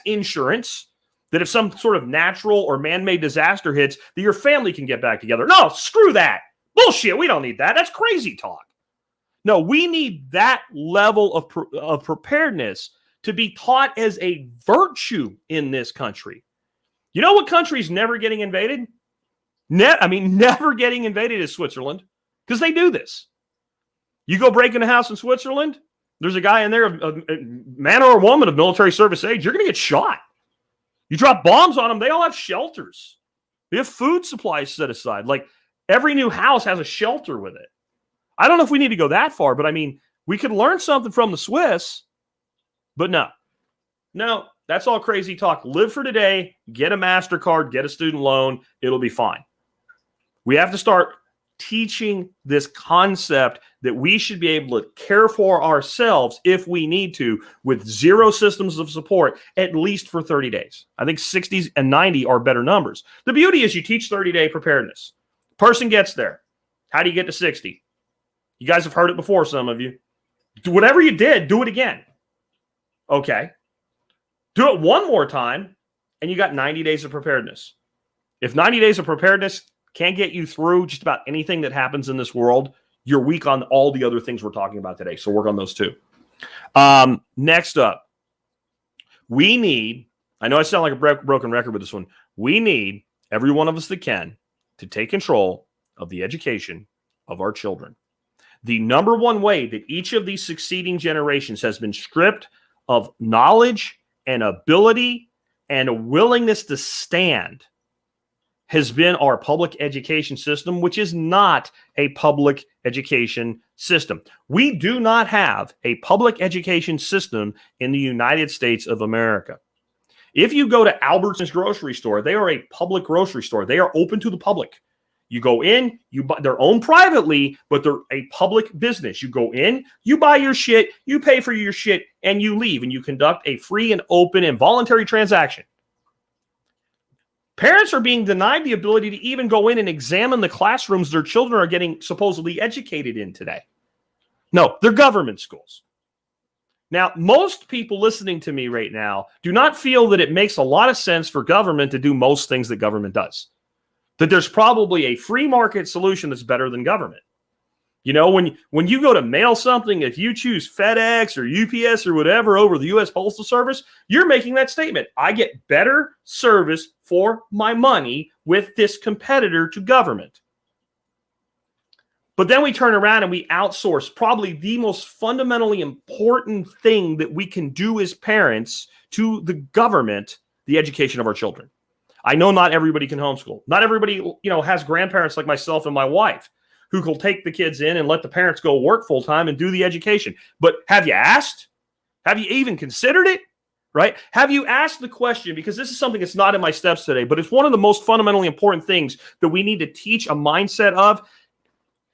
insurance. That if some sort of natural or man-made disaster hits, that your family can get back together. No, screw that. Bullshit. We don't need that. That's crazy talk. No, we need that level of preparedness to be taught as a virtue in this country. You know what country's never getting invaded? Never getting invaded is Switzerland, because they do this. You go break in a house in Switzerland, there's a guy in there, a man or a woman of military service age, you're going to get shot. You drop bombs on them, they all have shelters. They have food supplies set aside. Like every new house has a shelter with it. I don't know if we need to go that far, but we could learn something from the Swiss, but no, that's all crazy talk. Live for today, get a MasterCard, get a student loan, it'll be fine. We have to start teaching this concept that we should be able to care for ourselves if we need to with zero systems of support, at least for 30 days. I think 60s and 90 are better numbers. The beauty is you teach 30-day preparedness. Person gets there. How do you get to 60? You guys have heard it before, some of you. Whatever you did, do it again. Okay. Do it one more time, and you got 90 days of preparedness. If 90 days of preparedness can't get you through just about anything that happens in this world, you're weak on all the other things we're talking about today. So work on those too. Next up, we need, I know I sound like a broken record with this one. We need, every one of us that can, to take control of the education of our children. The number one way that each of these succeeding generations has been stripped of knowledge and ability and a willingness to stand has been our public education system, which is not a public education system. We do not have a public education system in the United States of America. If you go to Albertson's grocery store, they are a public grocery store. They are open to the public. You go in, you buy, they're owned privately, but they're a public business. You go in, you buy your shit, you pay for your shit, and you leave, and you conduct a free and open and voluntary transaction. Parents are being denied the ability to even go in and examine the classrooms their children are getting supposedly educated in today. No, they're government schools. Now, most people listening to me right now do not feel that it makes a lot of sense for government to do most things that government does. That there's probably a free market solution that's better than government. You know, when you go to mail something, if you choose FedEx or UPS or whatever over the U.S. Postal Service, you're making that statement. I get better service for my money with this competitor to government. But then we turn around and we outsource probably the most fundamentally important thing that we can do as parents to the government, the education of our children. I know not everybody can homeschool. Not everybody, has grandparents like myself and my wife who will take the kids in and let the parents go work full time and do the education. But have you asked? Have you even considered it? Right? Have you asked the question? Because this is something that's not in my steps today, but it's one of the most fundamentally important things that we need to teach a mindset of.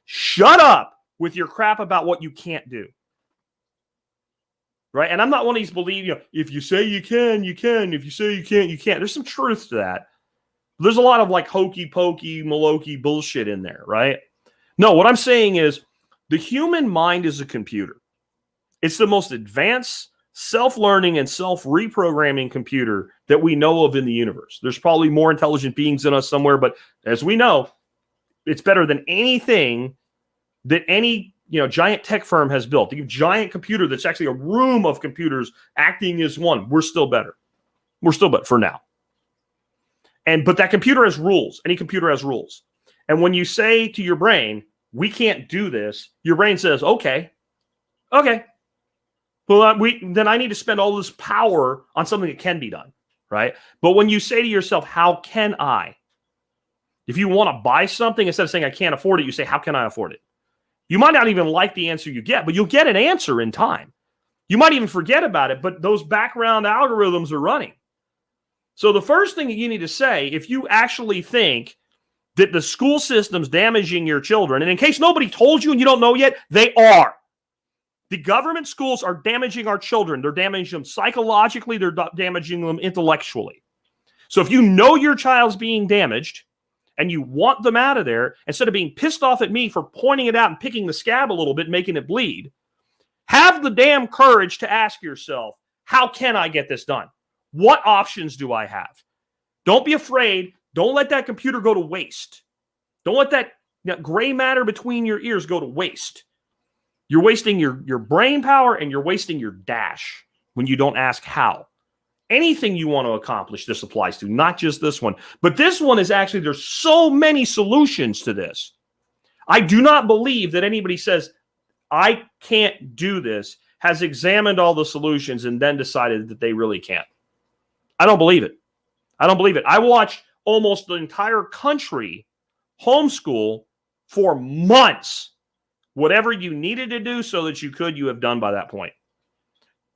Shut up with your crap about what you can't do. right? And I'm not one of these if you say you can, you can. If you say you can't, you can't. There's some truth to that. There's a lot of like hokey pokey, malarkey bullshit in there, right? No, what I'm saying is the human mind is a computer. It's the most advanced self-learning and self-reprogramming computer that we know of in the universe. There's probably more intelligent beings in us somewhere, but as we know, it's better than anything that any giant tech firm has built. A giant computer that's actually a room of computers acting as one. We're still better. We're still better for now. But that computer has rules. Any computer has rules. And when you say to your brain, we can't do this, your brain says, okay. Well, then I need to spend all this power on something that can be done, right? But when you say to yourself, how can I? If you want to buy something, instead of saying I can't afford it, you say, how can I afford it? You might not even like the answer you get, but you'll get an answer in time. You might even forget about it, but those background algorithms are running. So the first thing that you need to say, if you actually think that the school system's damaging your children, and in case nobody told you and you don't know yet, they are. The government schools are damaging our children. They're damaging them psychologically. They're damaging them intellectually. So if you know your child's being damaged and you want them out of there, instead of being pissed off at me for pointing it out and picking the scab a little bit, making it bleed, have the damn courage to ask yourself, how can I get this done? What options do I have? Don't be afraid. Don't let that computer go to waste. Don't let that gray matter between your ears go to waste. You're wasting your brain power and you're wasting your dash when you don't ask how. Anything you want to accomplish, this applies to, not just this one. But this one is actually, there's so many solutions to this. I do not believe that anybody says, I can't do this, has examined all the solutions and then decided that they really can't. I don't believe it. I don't believe it. I watched almost the entire country homeschool for months. Whatever you needed to do so that you have done by that point.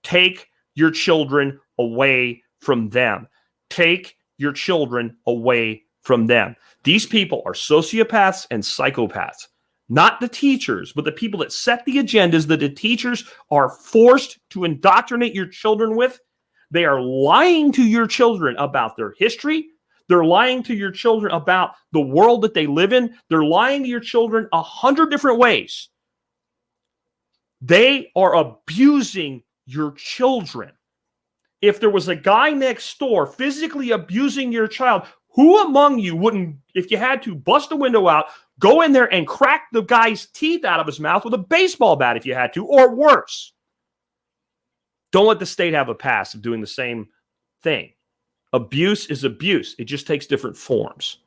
Take your children away from them. Take your children away from them. These people are sociopaths and psychopaths. Not the teachers, but the people that set the agendas that the teachers are forced to indoctrinate your children with. They are lying to your children about their history. They're lying to your children about the world that they live in. They're lying to your children 100 different ways. They are abusing your children. If there was a guy next door physically abusing your child, who among you wouldn't, if you had to, bust a window out, go in there and crack the guy's teeth out of his mouth with a baseball bat if you had to, or worse? Don't let the state have a pass of doing the same thing. Abuse is abuse. It just takes different forms.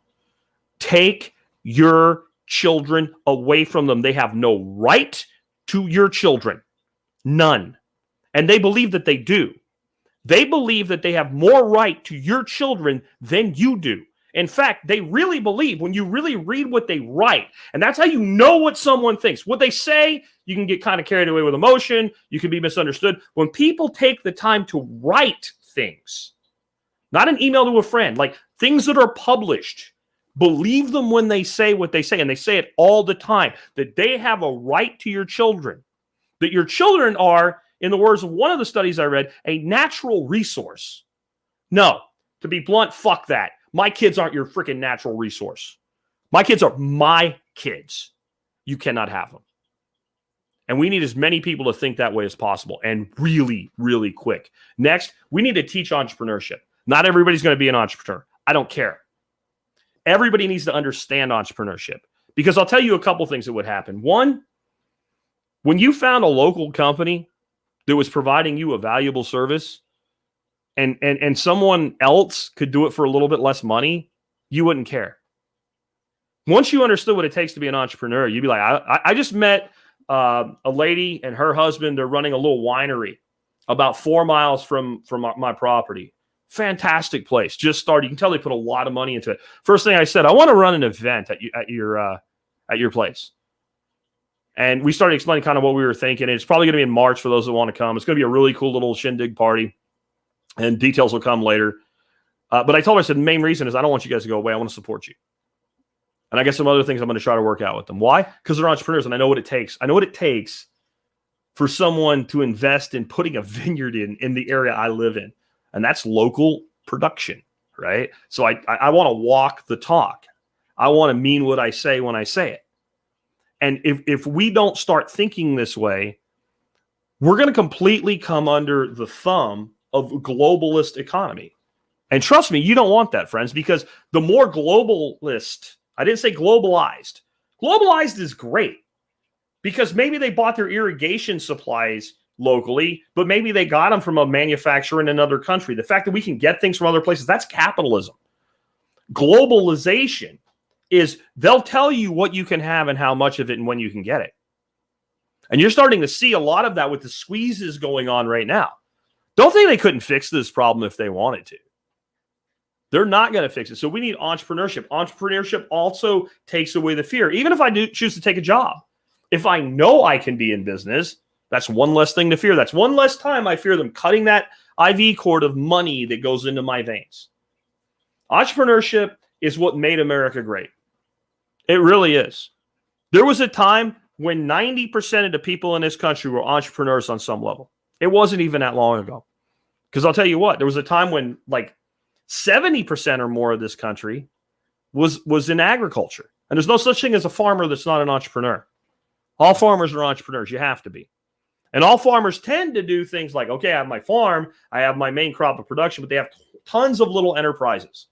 Take your children away from them. They have no right to your children. None. And they believe that they do. They believe that they have more right to your children than you do. In fact, they really believe, when you really read what they write, and that's how you know what someone thinks. What they say, you can get kind of carried away with emotion. You can be misunderstood. When people take the time to write things, not an email to a friend, like things that are published, believe them when they say what they say, and they say it all the time, that they have a right to your children, that your children are, in the words of one of the studies I read, a natural resource. No, to be blunt, fuck that. My kids aren't your freaking natural resource. My kids are my kids. You cannot have them. And we need as many people to think that way as possible, and really, really quick. Next, we need to teach entrepreneurship. Not everybody's going to be an entrepreneur. I don't care. Everybody needs to understand entrepreneurship, because I'll tell you a couple things that would happen. One, when you found a local company that was providing you a valuable service and someone else could do it for a little bit less money, you wouldn't care. Once you understood what it takes to be an entrepreneur, you'd be like, I just met a lady and her husband. They're running a little winery about 4 miles from my property. Fantastic place. Just started. You can tell they put a lot of money into it. First thing I said, I want to run an event at your place. And we started explaining kind of what we were thinking. It's probably going to be in March for those that want to come. It's going to be a really cool little shindig party, and details will come later. But I told her, I said, the main reason is I don't want you guys to go away. I want to support you. And I guess some other things I'm going to try to work out with them. Why? Because they're entrepreneurs, and I know what it takes. I know what it takes for someone to invest in putting a vineyard in the area I live in. And that's local production, right? So I want to walk the talk. I want to mean what I say when I say it. And if we don't start thinking this way, we're going to completely come under the thumb of a globalist economy. And trust me, you don't want that, friends, because the more globalist, I didn't say globalized. Globalized is great because maybe they bought their irrigation supplies locally, but maybe they got them from a manufacturer in another country. The fact that we can get things from other places, that's capitalism. Globalization is they'll tell you what you can have and how much of it and when you can get it. And you're starting to see a lot of that with the squeezes going on right now. Don't think they couldn't fix this problem if they wanted to. They're not going to fix it. So we need entrepreneurship. Entrepreneurship also takes away the fear. Even if I do choose to take a job, if I know I can be in business, that's one less thing to fear. That's one less time I fear them cutting that IV cord of money that goes into my veins. Entrepreneurship is what made America great. It really is. There was a time when 90% of the people in this country were entrepreneurs on some level. It wasn't even that long ago. Because I'll tell you what, there was a time when like 70% or more of this country was in agriculture. And there's no such thing as a farmer that's not an entrepreneur. All farmers are entrepreneurs. You have to be. And all farmers tend to do things like, okay, I have my farm, I have my main crop of production, but they have tons of little enterprises.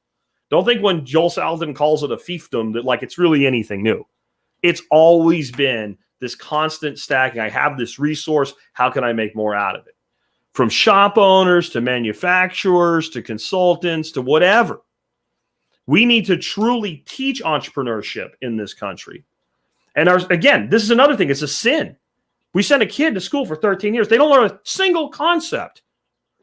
Don't think when Joel Salatin calls it a fiefdom that like it's really anything new. It's always been this constant stacking. I have this resource. How can I make more out of it? From shop owners to manufacturers to consultants to whatever. We need to truly teach entrepreneurship in this country. And again, this is another thing. It's a sin. We send a kid to school for 13 years. They don't learn a single concept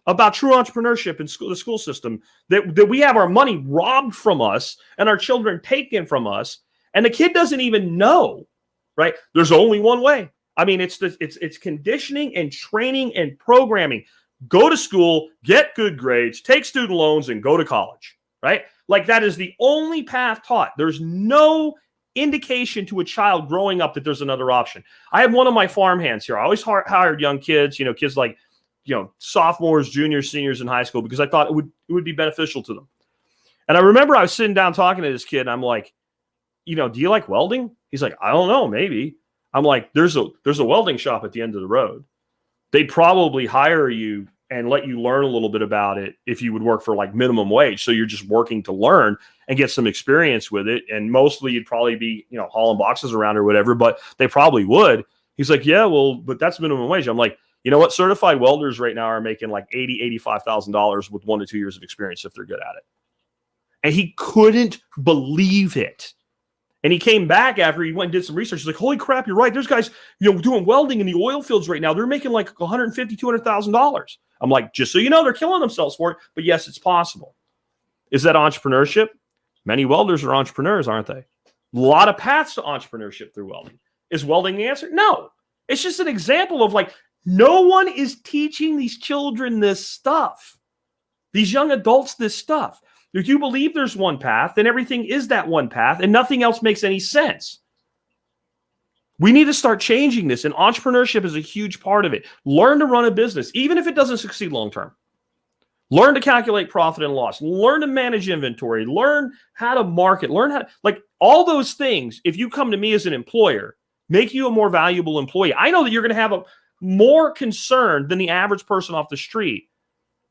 about true entrepreneurship in the school system, that we have our money robbed from us and our children taken from us. And the kid doesn't even know, right? There's only one way. I mean, it's conditioning and training and programming. Go to school, get good grades, take student loans, and go to college, right? Like that is the only path taught. There's no indication to a child growing up that there's another option. I had one of my farmhands here. I always hired young kids, kids like, sophomores, juniors, seniors in high school, because I thought it would be beneficial to them. And I remember I was sitting down talking to this kid, and I'm like, do you like welding? He's like, I don't know, maybe. I'm like, there's a welding shop at the end of the road. They'd probably hire you and let you learn a little bit about it if you would work for like minimum wage. So you're just working to learn and get some experience with it. And mostly you'd probably be, hauling boxes around or whatever, but they probably would. He's like, yeah, well, but that's minimum wage. I'm like, you know what? Certified welders right now are making like $85,000 with 1 to 2 years of experience if they're good at it. And he couldn't believe it. And he came back after he went and did some research. He's like, holy crap, you're right. There's guys, doing welding in the oil fields right now. They're making like $150,000, $200,000. I'm like, just so you know, they're killing themselves for it. But yes, it's possible. Is that entrepreneurship? Many welders are entrepreneurs, aren't they? A lot of paths to entrepreneurship through welding. Is welding the answer? No. It's just an example of like, no one is teaching these children this stuff. These young adults this stuff. If you believe there's one path, then everything is that one path and nothing else makes any sense. We need to start changing this, and entrepreneurship is a huge part of it. Learn to run a business, even if it doesn't succeed long-term. Learn to calculate profit and loss. Learn to manage inventory. Learn how to market. Learn how to, like all those things, if you come to me as an employer, make you a more valuable employee. I know that you're going to have a more concern than the average person off the street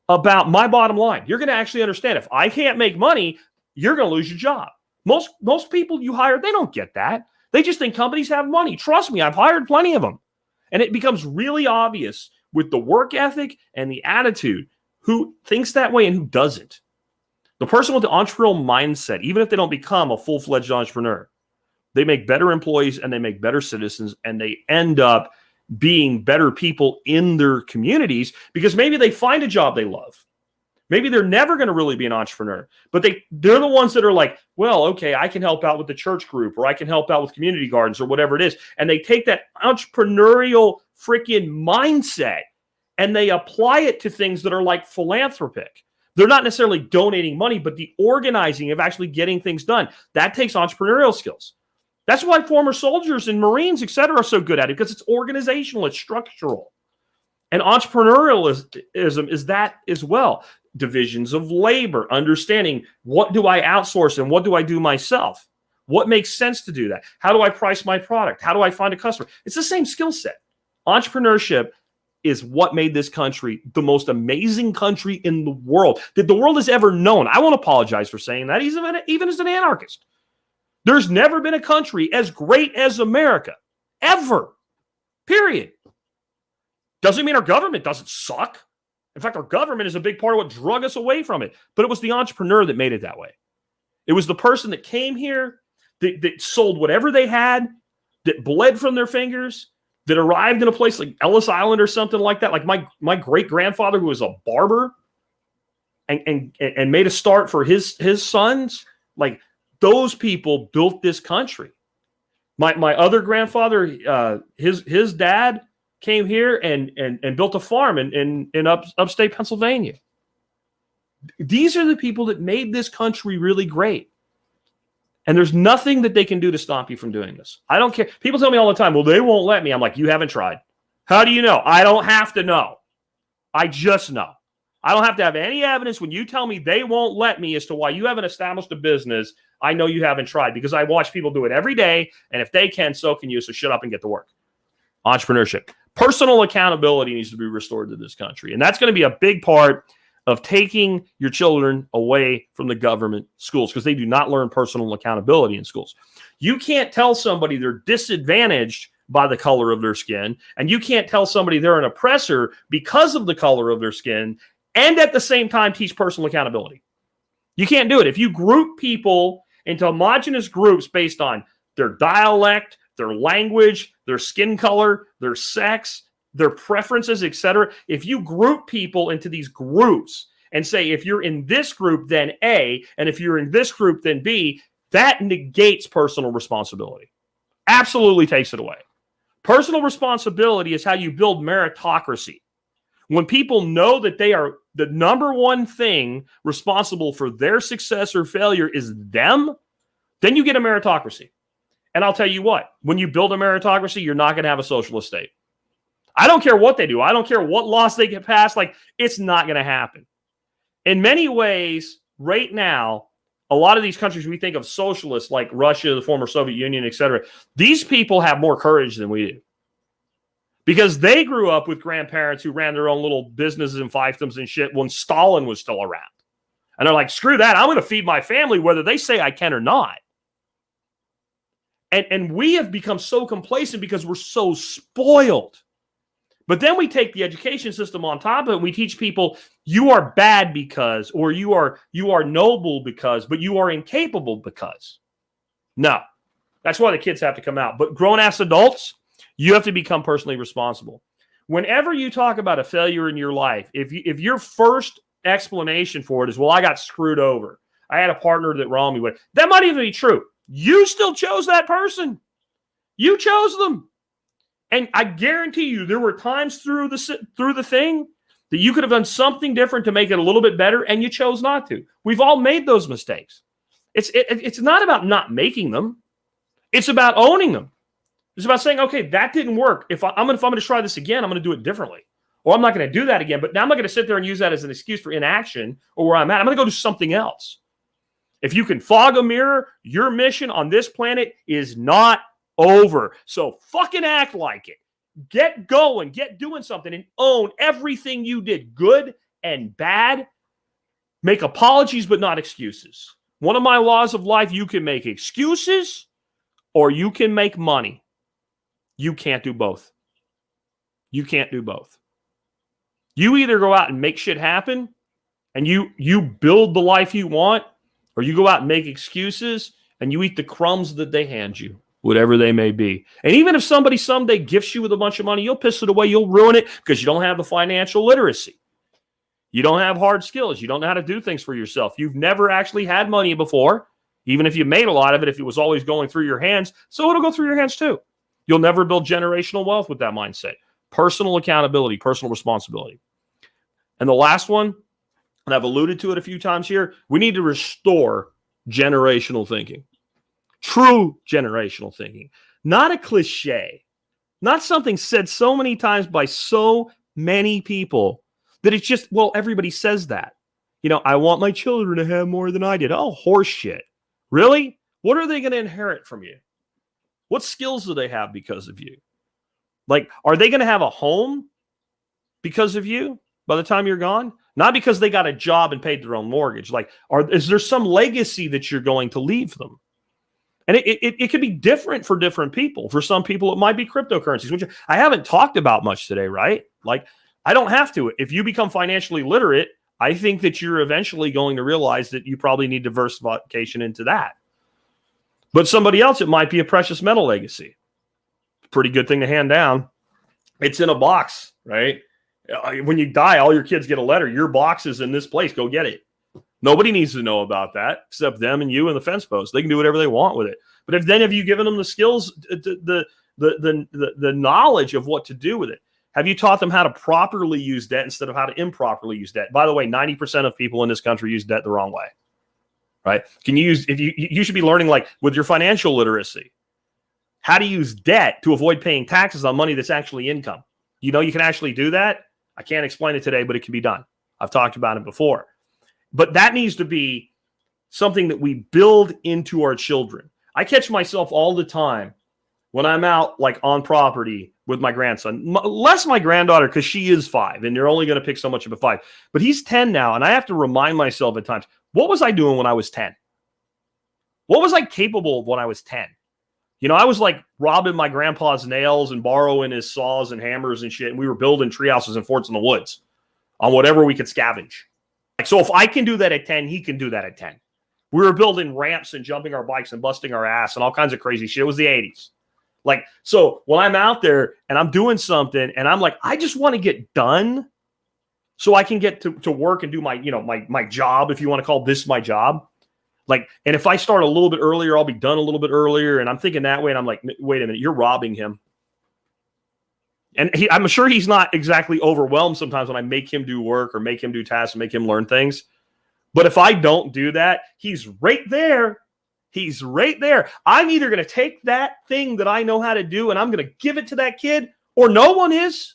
about my bottom line. You're going to actually understand if I can't make money, you're going to lose your job. Most people you hire, they don't get that. They just think companies have money. Trust me, I've hired plenty of them. And it becomes really obvious with the work ethic and the attitude who thinks that way and who doesn't. The person with the entrepreneurial mindset, even if they don't become a full-fledged entrepreneur, they make better employees and they make better citizens, and they end up being better people in their communities because maybe they find a job they love. Maybe they're never going to really be an entrepreneur, but they're the ones that are like, well, okay, I can help out with the church group, or I can help out with community gardens or whatever it is. And they take that entrepreneurial freaking mindset and they apply it to things that are like philanthropic. They're not necessarily donating money, but the organizing of actually getting things done. That takes entrepreneurial skills. That's why former soldiers and Marines, et cetera, are so good at it, because it's organizational, it's structural. And entrepreneurialism is that as well. Divisions of labor, understanding what do I outsource and what do I do myself? What makes sense to do that? How do I price my product? How do I find a customer? It's the same skill set. Entrepreneurship is what made this country the most amazing country in the world that the world has ever known. I won't apologize for saying that, even as an anarchist. There's never been a country as great as America, ever, period. Doesn't mean our government doesn't suck. In fact, our government is a big part of what drug us away from it. But it was the entrepreneur that made it that way. It was the person that came here, that sold whatever they had, that bled from their fingers, that arrived in a place like Ellis Island or something like that. Like my great-grandfather, who was a barber and made a start for his sons. Like, those people built this country. My other grandfather, his dad came here and built a farm in upstate Pennsylvania. These are the people that made this country really great. And there's nothing that they can do to stop you from doing this. I don't care. People tell me all the time, well, they won't let me. I'm like, you haven't tried. How do you know? I don't have to know. I just know. I don't have to have any evidence when you tell me they won't let me as to why you haven't established a business. I know you haven't tried, because I watch people do it every day. And if they can, so can you. So shut up and get to work. Entrepreneurship. Personal accountability needs to be restored to this country. And that's going to be a big part of taking your children away from the government schools, because they do not learn personal accountability in schools. You can't tell somebody they're disadvantaged by the color of their skin, and you can't tell somebody they're an oppressor because of the color of their skin, and at the same time teach personal accountability. You can't do it. If you group people into homogenous groups based on their dialect, their language, their skin color, their sex, their preferences, etc. If you group people into these groups and say, if you're in this group, then A, and if you're in this group, then B, that negates personal responsibility. Absolutely takes it away. Personal responsibility is how you build meritocracy. When people know that they are the number one thing responsible for their success or failure is them, then you get a meritocracy. And I'll tell you what, when you build a meritocracy, you're not going to have a socialist state. I don't care what they do. I don't care what laws they get passed. Like, it's not going to happen. In many ways, right now, a lot of these countries we think of socialists, like Russia, the former Soviet Union, etc., these people have more courage than we do. Because they grew up with grandparents who ran their own little businesses and fiefdoms and shit when Stalin was still around. And they're like, screw that. I'm going to feed my family whether they say I can or not. And we have become so complacent because we're so spoiled. But then we take the education system on top of it and we teach people you are bad because, or you are noble because, but you are incapable because. No. That's why the kids have to come out. But grown-ass adults, you have to become personally responsible. Whenever you talk about a failure in your life, if your first explanation for it is, well, I got screwed over. I had a partner that wronged me with. That might even be true. You still chose that person. You chose them. And I guarantee you there were times through the thing that you could have done something different to make it a little bit better, and you chose not to. We've all made those mistakes. It's not about not making them. It's about owning them. It's about saying, okay, that didn't work. If I'm going to try this again, I'm going to do it differently. Or I'm not going to do that again. But now I'm not going to sit there and use that as an excuse for inaction or where I'm at. I'm going to go do something else. If you can fog a mirror, your mission on this planet is not over. So fucking act like it. Get going. Get doing something and own everything you did, good and bad. Make apologies, but not excuses. One of my laws of life, you can make excuses or you can make money. You can't do both. You can't do both. You either go out and make shit happen and you build the life you want, or you go out and make excuses and you eat the crumbs that they hand you, whatever they may be. And even if somebody someday gifts you with a bunch of money, you'll piss it away, you'll ruin it because you don't have the financial literacy. You don't have hard skills. You don't know how to do things for yourself. You've never actually had money before, even if you made a lot of it, if it was always going through your hands. So it'll go through your hands too. You'll never build generational wealth with that mindset. Personal accountability, personal responsibility. And the last one, and I've alluded to it a few times here, we need to restore generational thinking. True generational thinking, not a cliche, not something said so many times by so many people that it's just, well, everybody says that. I want my children to have more than I did. Oh, horse shit. Really? What are they going to inherit from you? What skills do they have because of you? Like, are they going to have a home because of you by the time you're gone? Not because they got a job and paid their own mortgage. Like, is there some legacy that you're going to leave them? And it could be different for different people. For some people, it might be cryptocurrencies, which I haven't talked about much today, right? Like, I don't have to. If you become financially literate, I think that you're eventually going to realize that you probably need diversification into that. But somebody else, it might be a precious metal legacy. Pretty good thing to hand down. It's in a box, right? When you die, all your kids get a letter. Your box is in this place. Go get it. Nobody needs to know about that except them and you and the fence post. They can do whatever they want with it. But have you given them the skills, the knowledge of what to do with it? Have you taught them how to properly use debt instead of how to improperly use debt? By the way, 90% of people in this country use debt the wrong way, right? You should be learning, like, with your financial literacy, how to use debt to avoid paying taxes on money that's actually income. You can actually do that. I can't explain it today, but it can be done. I've talked about it before. But that needs to be something that we build into our children. I catch myself all the time when I'm out, like, on property with my grandson. Less my granddaughter, because she is 5, and you're only going to pick so much of a 5. But he's 10 now, and I have to remind myself at times, what was I doing when I was 10? What was I capable of when I was 10? I was like robbing my grandpa's nails and borrowing his saws and hammers and shit, and we were building tree houses and forts in the woods on whatever we could scavenge. So if I can do that at 10, he can do that at 10. We were building ramps and jumping our bikes and busting our ass and all kinds of crazy shit. It was the 80s. Like, so when I'm out there and I'm doing something and I'm like, I just want to get done so I can get to work and do my, my job, if you want to call this my job. Like, and if I start a little bit earlier, I'll be done a little bit earlier. And I'm thinking that way. And I'm like, wait a minute, you're robbing him. And I'm sure he's not exactly overwhelmed sometimes when I make him do work or make him do tasks and make him learn things. But if I don't do that, he's right there. He's right there. I'm either going to take that thing that I know how to do and I'm going to give it to that kid, or no one is.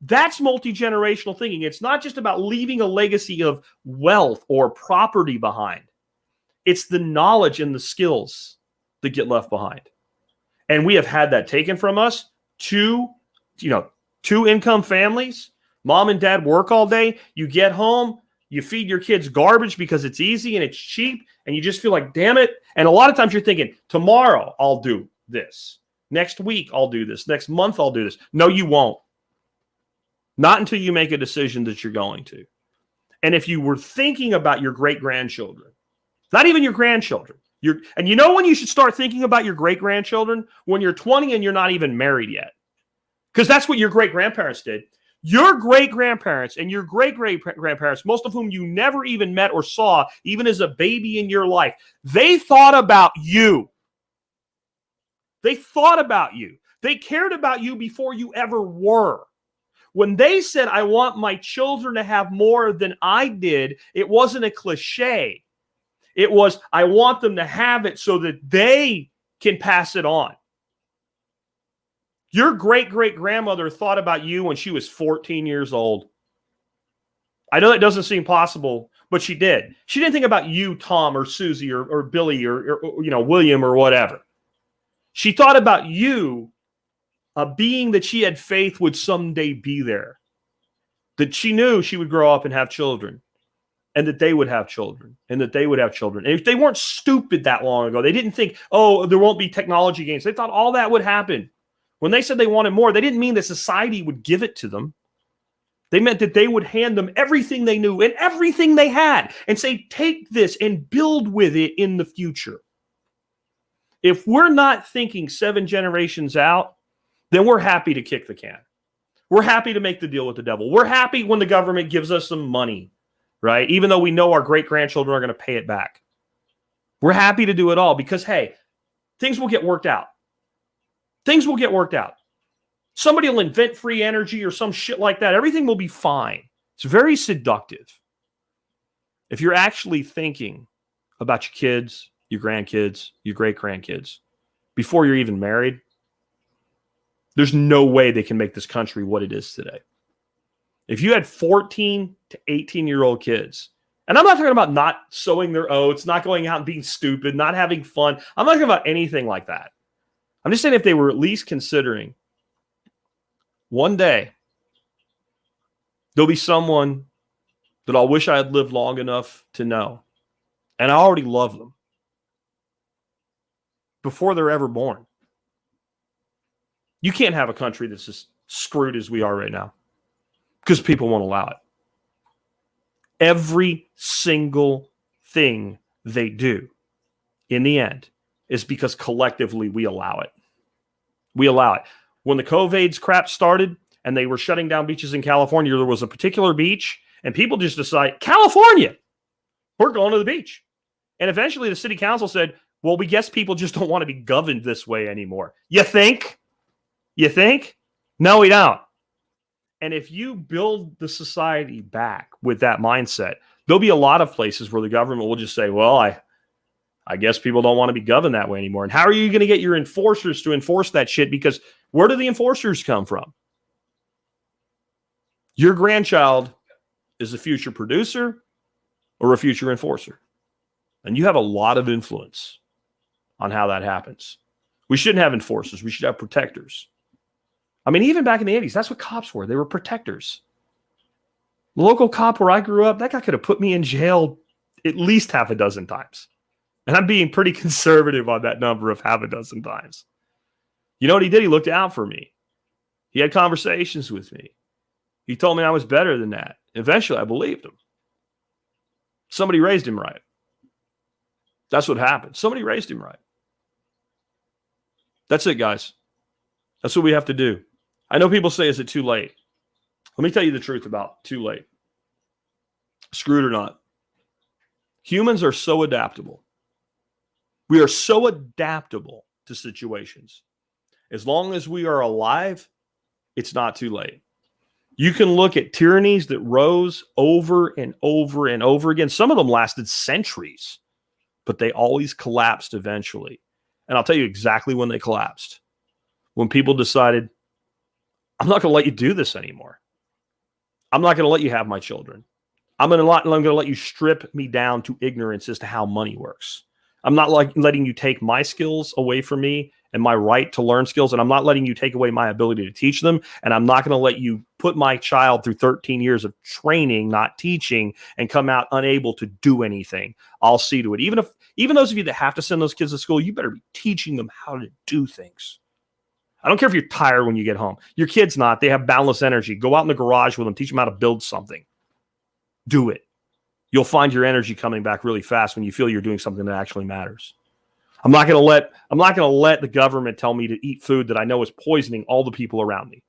That's multi-generational thinking. It's not just about leaving a legacy of wealth or property behind. It's the knowledge and the skills that get left behind. And we have had that taken from us. Two income families, mom and dad work all day. You get home, you feed your kids garbage because it's easy and it's cheap, and you just feel like, damn it. And a lot of times you're thinking, tomorrow I'll do this. Next week I'll do this. Next month I'll do this. No, you won't. Not until you make a decision that you're going to. And if you were thinking about your great-grandchildren, not even your grandchildren, and you know when you should start thinking about your great-grandchildren? When you're 20 and you're not even married yet. Because that's what your great-grandparents did. Your great-grandparents and your great-great-grandparents, most of whom you never even met or saw, even as a baby in your life, they thought about you. They thought about you. They cared about you before you ever were. When they said, I want my children to have more than I did, it wasn't a cliche. It was, I want them to have it so that they can pass it on. Your great-great-grandmother thought about you when she was 14 years old. I know that doesn't seem possible, but she did. She didn't think about you, Tom, or Susie, or Billy, or William, or whatever. She thought about you, a being that she had faith would someday be there. That she knew she would grow up and have children. And that they would have children. And that they would have children. And if they weren't stupid that long ago, they didn't think, oh, there won't be technology gains. They thought all that would happen. When they said they wanted more, they didn't mean that society would give it to them. They meant that they would hand them everything they knew and everything they had and say, take this and build with it in the future. If we're not thinking 7 generations out, then we're happy to kick the can. We're happy to make the deal with the devil. We're happy when the government gives us some money, right? Even though we know our great-grandchildren are going to pay it back. We're happy to do it all because, hey, things will get worked out. Things will get worked out. Somebody will invent free energy or some shit like that. Everything will be fine. It's very seductive. If you're actually thinking about your kids your grandkids, your great-grandkids, before you're even married, there's no way they can make this country what it is today. If you had 14 to 18-year-old kids, and I'm not talking about not sowing their oats, not going out and being stupid, not having fun. I'm not talking about anything like that. I'm just saying if they were at least considering one day there'll be someone that I'll wish I had lived long enough to know, and I already love them before they're ever born. You can't have a country that's as screwed as we are right now because people won't allow it. Every single thing they do in the end is because collectively we allow it. We allow it. When the COVID's crap started and they were shutting down beaches in California, there was a particular beach and people just decided, California, we're going to the beach. And eventually the city council said, well, we guess people just don't want to be governed this way anymore. You think? You think? No, we don't. And if you build the society back with that mindset, there'll be a lot of places where the government will just say, well, I guess people don't want to be governed that way anymore. And how are you going to get your enforcers to enforce that shit? Because where do the enforcers come from? Your grandchild is a future producer or a future enforcer. And you have a lot of influence on how that happens. We shouldn't have enforcers. We should have protectors. I mean, even back in the 80s, that's what cops were. They were protectors. The local cop where I grew up, that guy could have put me in jail at least half a dozen times. And I'm being pretty conservative on that number of half a dozen times. You know what he did? He looked out for me. He had conversations with me. He told me I was better than that. Eventually, I believed him. Somebody raised him right. That's what happened. Somebody raised him right. That's it, guys. That's what we have to do. I know people say, is it too late? Let me tell you the truth about too late. Screwed or not. Humans are so adaptable. We are so adaptable to situations. As long as we are alive, it's not too late. You can look at tyrannies that rose over and over and over again. Some of them lasted centuries, but they always collapsed eventually. And I'll tell you exactly when they collapsed. When people decided, I'm not going to let you do this anymore. I'm not going to let you have my children. I'm going to let you strip me down to ignorance as to how money works. I'm not letting you take my skills away from me and my right to learn skills. And I'm not letting you take away my ability to teach them. And I'm not going to let you put my child through 13 years of training, not teaching, and come out unable to do anything. I'll see to it. Even those of you that have to send those kids to school, you better be teaching them how to do things. I don't care if you're tired when you get home. Your kid's not. They have boundless energy. Go out in the garage with them. Teach them how to build something. Do it. You'll find your energy coming back really fast when you feel you're doing something that actually matters. I'm not going to let the government tell me to eat food that I know is poisoning all the people around me.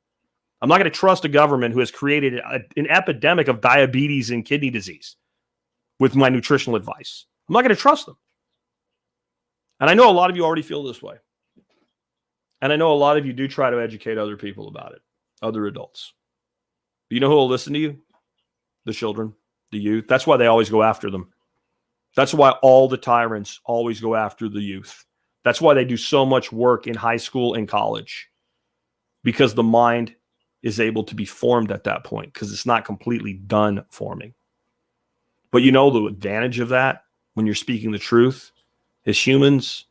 I'm not going to trust a government who has created an epidemic of diabetes and kidney disease with my nutritional advice. I'm not going to trust them. And I know a lot of you already feel this way. And I know a lot of you do try to educate other people about it, other adults. But you know who will listen to you? The children, the youth. That's why they always go after them. That's why all the tyrants always go after the youth. That's why they do so much work in high school and college, because the mind is able to be formed at that point because it's not completely done forming. But you know the advantage of that when you're speaking the truth, as humans,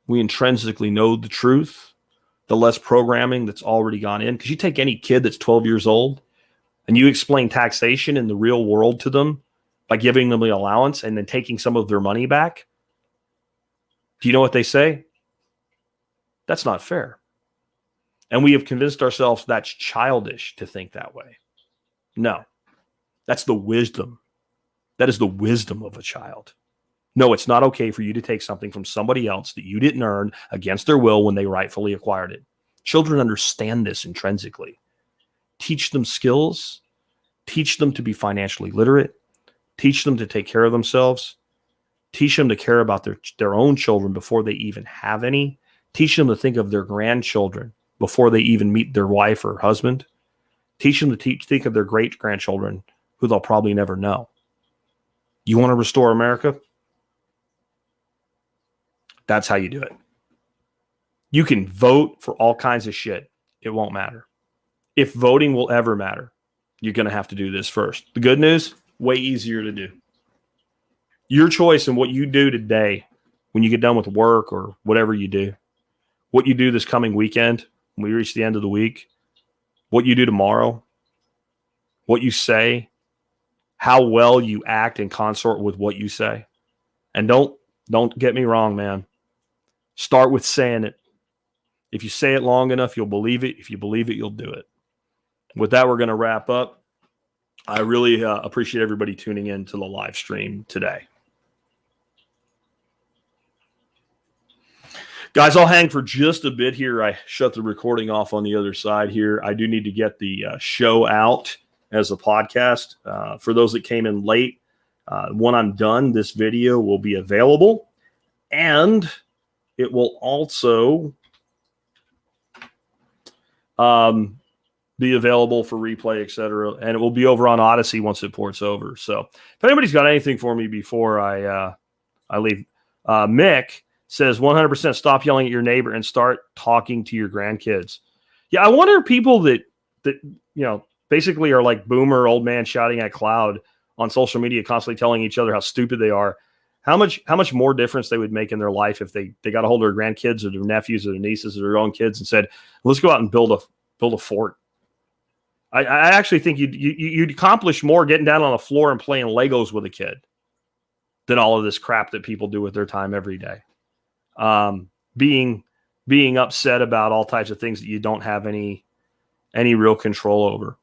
we intrinsically know the truth, the less programming that's already gone in. Because you take any kid that's 12 years old and you explain taxation in the real world to them by giving them the allowance and then taking some of their money back. Do you know what they say? That's not fair. And we have convinced ourselves that's childish to think that way. No, that's the wisdom. That is the wisdom of a child. No, it's not okay for you to take something from somebody else that you didn't earn against their will when they rightfully acquired it. Children understand this intrinsically. Teach them skills. Teach them to be financially literate. Teach them to take care of themselves. Teach them to care about their own children before they even have any. Teach them to think of their grandchildren before they even meet their wife or husband. Teach them to think of their great-grandchildren who they'll probably never know. You want to restore America? That's how you do it. You can vote for all kinds of shit. It won't matter. If voting will ever matter, you're going to have to do this first. The good news, way easier to do. Your choice in what you do today when you get done with work or whatever you do, what you do this coming weekend when we reach the end of the week, what you do tomorrow, what you say, how well you act in consort with what you say. And don't get me wrong, man. Start with saying it. If you say it long enough, you'll believe it. If you believe it, you'll do it. With that, we're going to wrap up. I really appreciate everybody tuning in to the live stream today. Guys, I'll hang for just a bit here. I shut the recording off on the other side here. I do need to get the show out as a podcast. For those that came in late, when I'm done, this video will be available. And it will also be available for replay, etc. And it will be over on Odyssey once it ports over. So if anybody's got anything for me before I leave, Mick says 100% stop yelling at your neighbor and start talking to your grandkids. Yeah, I wonder if people that basically are like boomer old man shouting at cloud on social media, constantly telling each other how stupid they are, how much more difference they would make in their life if they got a hold of their grandkids or their nephews or their nieces or their own kids and said, let's go out and build a fort. I actually think you'd accomplish more getting down on the floor and playing Legos with a kid than all of this crap that people do with their time every day. Being upset about all types of things that you don't have any real control over.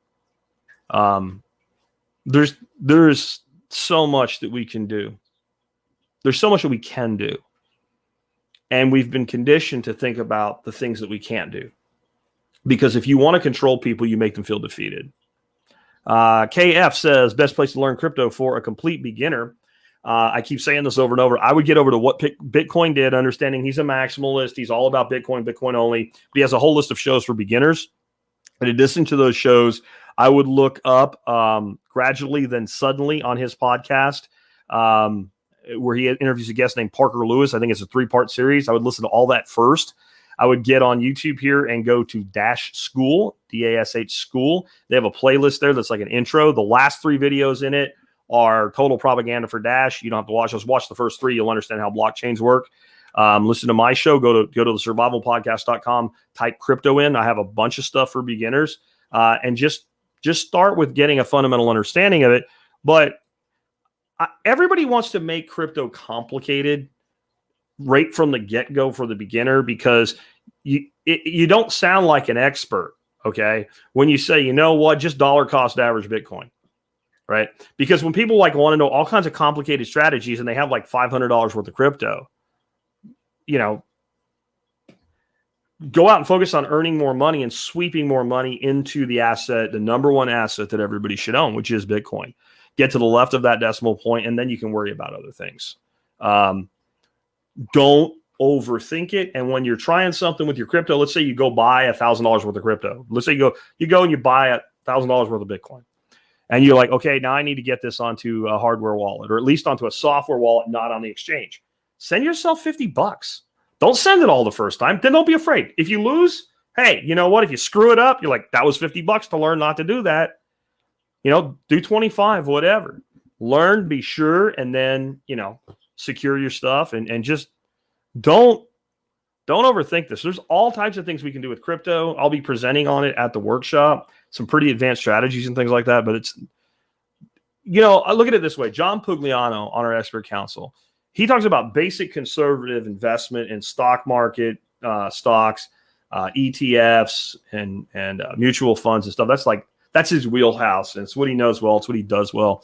There's so much that we can do. There's so much that we can do. And we've been conditioned to think about the things that we can't do. Because if you want to control people, you make them feel defeated. KF says, best place to learn crypto for a complete beginner. I keep saying this over and over. I would get over to what Bitcoin did, understanding he's a maximalist. He's all about Bitcoin only. But he has a whole list of shows for beginners. In addition to those shows, I would look up Gradually Then Suddenly on his podcast, where he interviews a guest named Parker Lewis. I think it's a 3-part series. I would listen to all that first. I would get on YouTube here and go to Dash School, DASH School. They have a playlist there that's like an intro. The last 3 videos in it are total propaganda for Dash. You don't have to watch those. Watch the first 3. You'll understand how blockchains work. Listen to my show. Go to the survivalpodcast.com, type crypto in. I have a bunch of stuff for beginners. And just start with getting a fundamental understanding of it. But everybody wants to make crypto complicated right from the get-go for the beginner because you don't sound like an expert, okay? When you say, you know what, just dollar cost average Bitcoin, right? Because when people want to know all kinds of complicated strategies and they have like $500 worth of crypto, go out and focus on earning more money and sweeping more money into the asset, the number one asset that everybody should own, which is Bitcoin. Get to the left of that decimal point, and then you can worry about other things. Don't overthink it. And when you're trying something with your crypto, let's say you go buy $1,000 worth of crypto. Let's say you go and you buy $1,000 worth of Bitcoin. And you're like, okay, now I need to get this onto a hardware wallet or at least onto a software wallet, not on the exchange. Send yourself $50. Don't send it all the first time. Then don't be afraid. If you lose, hey, you know what? If you screw it up, you're like, that was $50 to learn not to do that. Do 25, whatever. Learn, be sure, and then, secure your stuff and just don't overthink this. There's all types of things we can do with crypto. I'll be presenting on it at the workshop, some pretty advanced strategies and things like that. But it's, I look at it this way. John Pugliano on our expert council, he talks about basic conservative investment in stock market, stocks, ETFs, and mutual funds and stuff. That's his wheelhouse. And it's what he knows well. It's what he does well.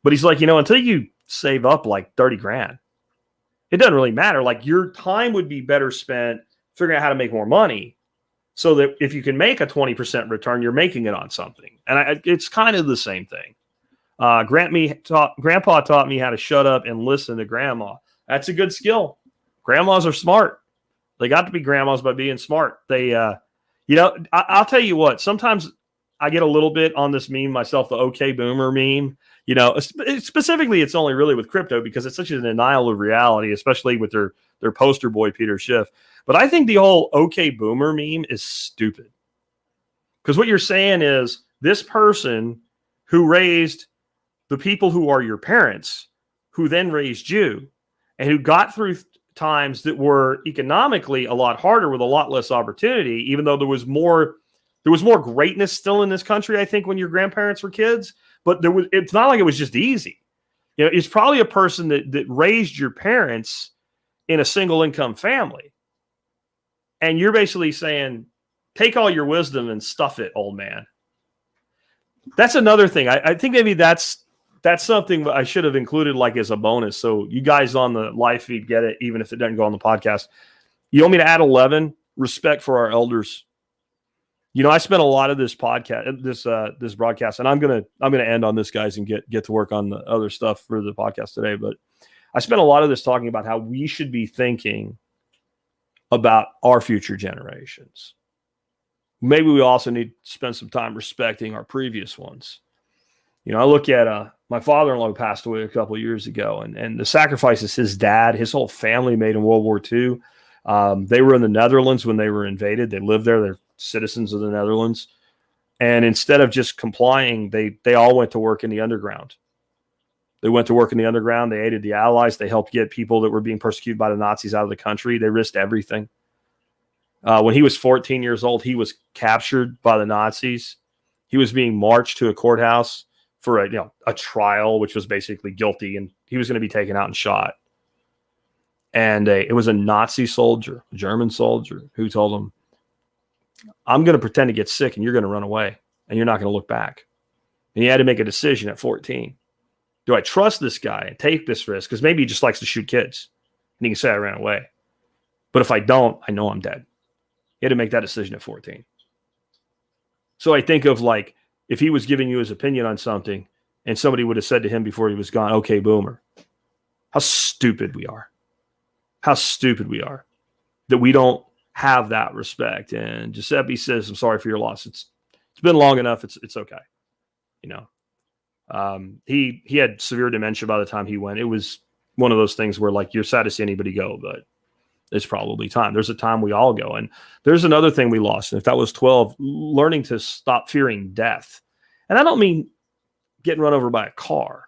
But he's like, until you save up like 30 grand, it doesn't really matter. Like your time would be better spent figuring out how to make more money so that if you can make a 20% return, you're making it on something. And it's kind of the same thing. Grandpa taught me how to shut up and listen to grandma. That's a good skill. Grandmas are smart. They got to be grandmas by being smart. They, I'll tell you what, sometimes I get a little bit on this meme myself, the okay boomer meme. Specifically, it's only really with crypto because it's such a denial of reality, especially with their their poster boy, Peter Schiff. But I think the whole okay boomer meme is stupid. Because what you're saying is this person who raised the people who are your parents, who then raised you, and who got through times that were economically a lot harder with a lot less opportunity, even though there was more greatness still in this country, I think, when your grandparents were kids. But it's not like it was just easy. It's probably a person that raised your parents in a single income family. And you're basically saying, take all your wisdom and stuff it, old man. That's another thing. I think maybe that's something I should have included like as a bonus. So you guys on the live feed get it, even if it doesn't go on the podcast. You want me to add 11? Respect for our elders. I spent a lot of this podcast, this broadcast, and I'm gonna end on this, guys, and get to work on the other stuff for the podcast today. But I spent a lot of this talking about how we should be thinking about our future generations. Maybe we also need to spend some time respecting our previous ones. I look at my father-in-law who passed away a couple of years ago, and the sacrifices his dad, his whole family made in World War II. They were in the Netherlands when they were invaded. They lived there. They're citizens of the Netherlands. And instead of just complying, they all went to work in the underground. They went to work in the underground. They aided the Allies. They helped get people that were being persecuted by the Nazis out of the country. They risked everything. When he was 14 years old, he was captured by the Nazis. He was being marched to a courthouse for a trial, which was basically guilty, and he was going to be taken out and shot. And it was a Nazi soldier, a German soldier, who told him, I'm going to pretend to get sick and you're going to run away and you're not going to look back. And he had to make a decision at 14. Do I trust this guy and take this risk? Because maybe he just likes to shoot kids and he can say I ran away. But if I don't, I know I'm dead. He had to make that decision at 14. So I think of like, if he was giving you his opinion on something and somebody would have said to him before he was gone, okay, boomer, how stupid we are. How stupid we are that we don't have that respect. And Giuseppe says, I'm sorry for your loss. It's been long enough. It's okay. He had severe dementia by the time he went. It was one of those things where like, you're sad to see anybody go, but it's probably time. There's a time we all go. And there's another thing we lost. And if that was 12, learning to stop fearing death. And I don't mean getting run over by a car.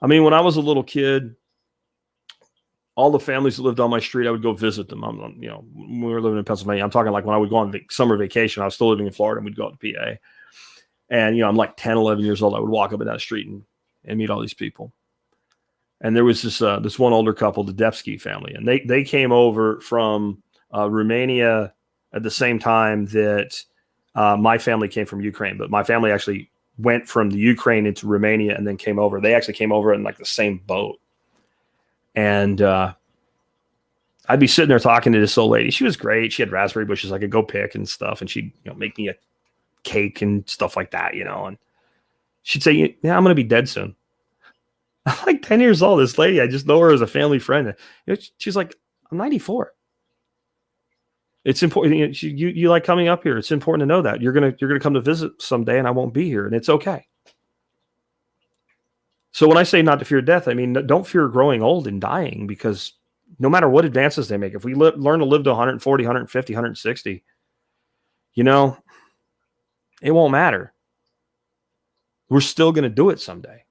I mean, when I was a little kid, all the families that lived on my street, I would go visit them. When we were living in Pennsylvania, I'm talking like when I would go on summer vacation, I was still living in Florida and we'd go out to PA. And, I'm like 10, 11 years old. I would walk up and down the street and meet all these people. And there was this one older couple, the Depsky family, and they came over from Romania at the same time that my family came from Ukraine. But my family actually went from the Ukraine into Romania and then came over. They actually came over in like the same boat. And I'd be sitting there talking to this old lady. She was great. She had raspberry bushes I could go pick and stuff. And she'd make me a cake and stuff like that, And she'd say, yeah, I'm going to be dead soon. I'm like 10 years old. This lady, I just know her as a family friend. She's like, I'm 94. It's important. You like coming up here. It's important to know that you're gonna come to visit someday, and I won't be here, and it's okay. So when I say not to fear death, I mean don't fear growing old and dying, because no matter what advances they make, if we learn to live to 140, 150, 160, it won't matter. We're still going to do it someday.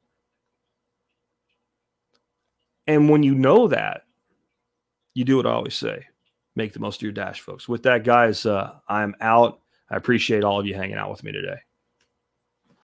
And when you know that, you do what I always say. Make the most of your dash, folks. With that, guys, I'm out. I appreciate all of you hanging out with me today.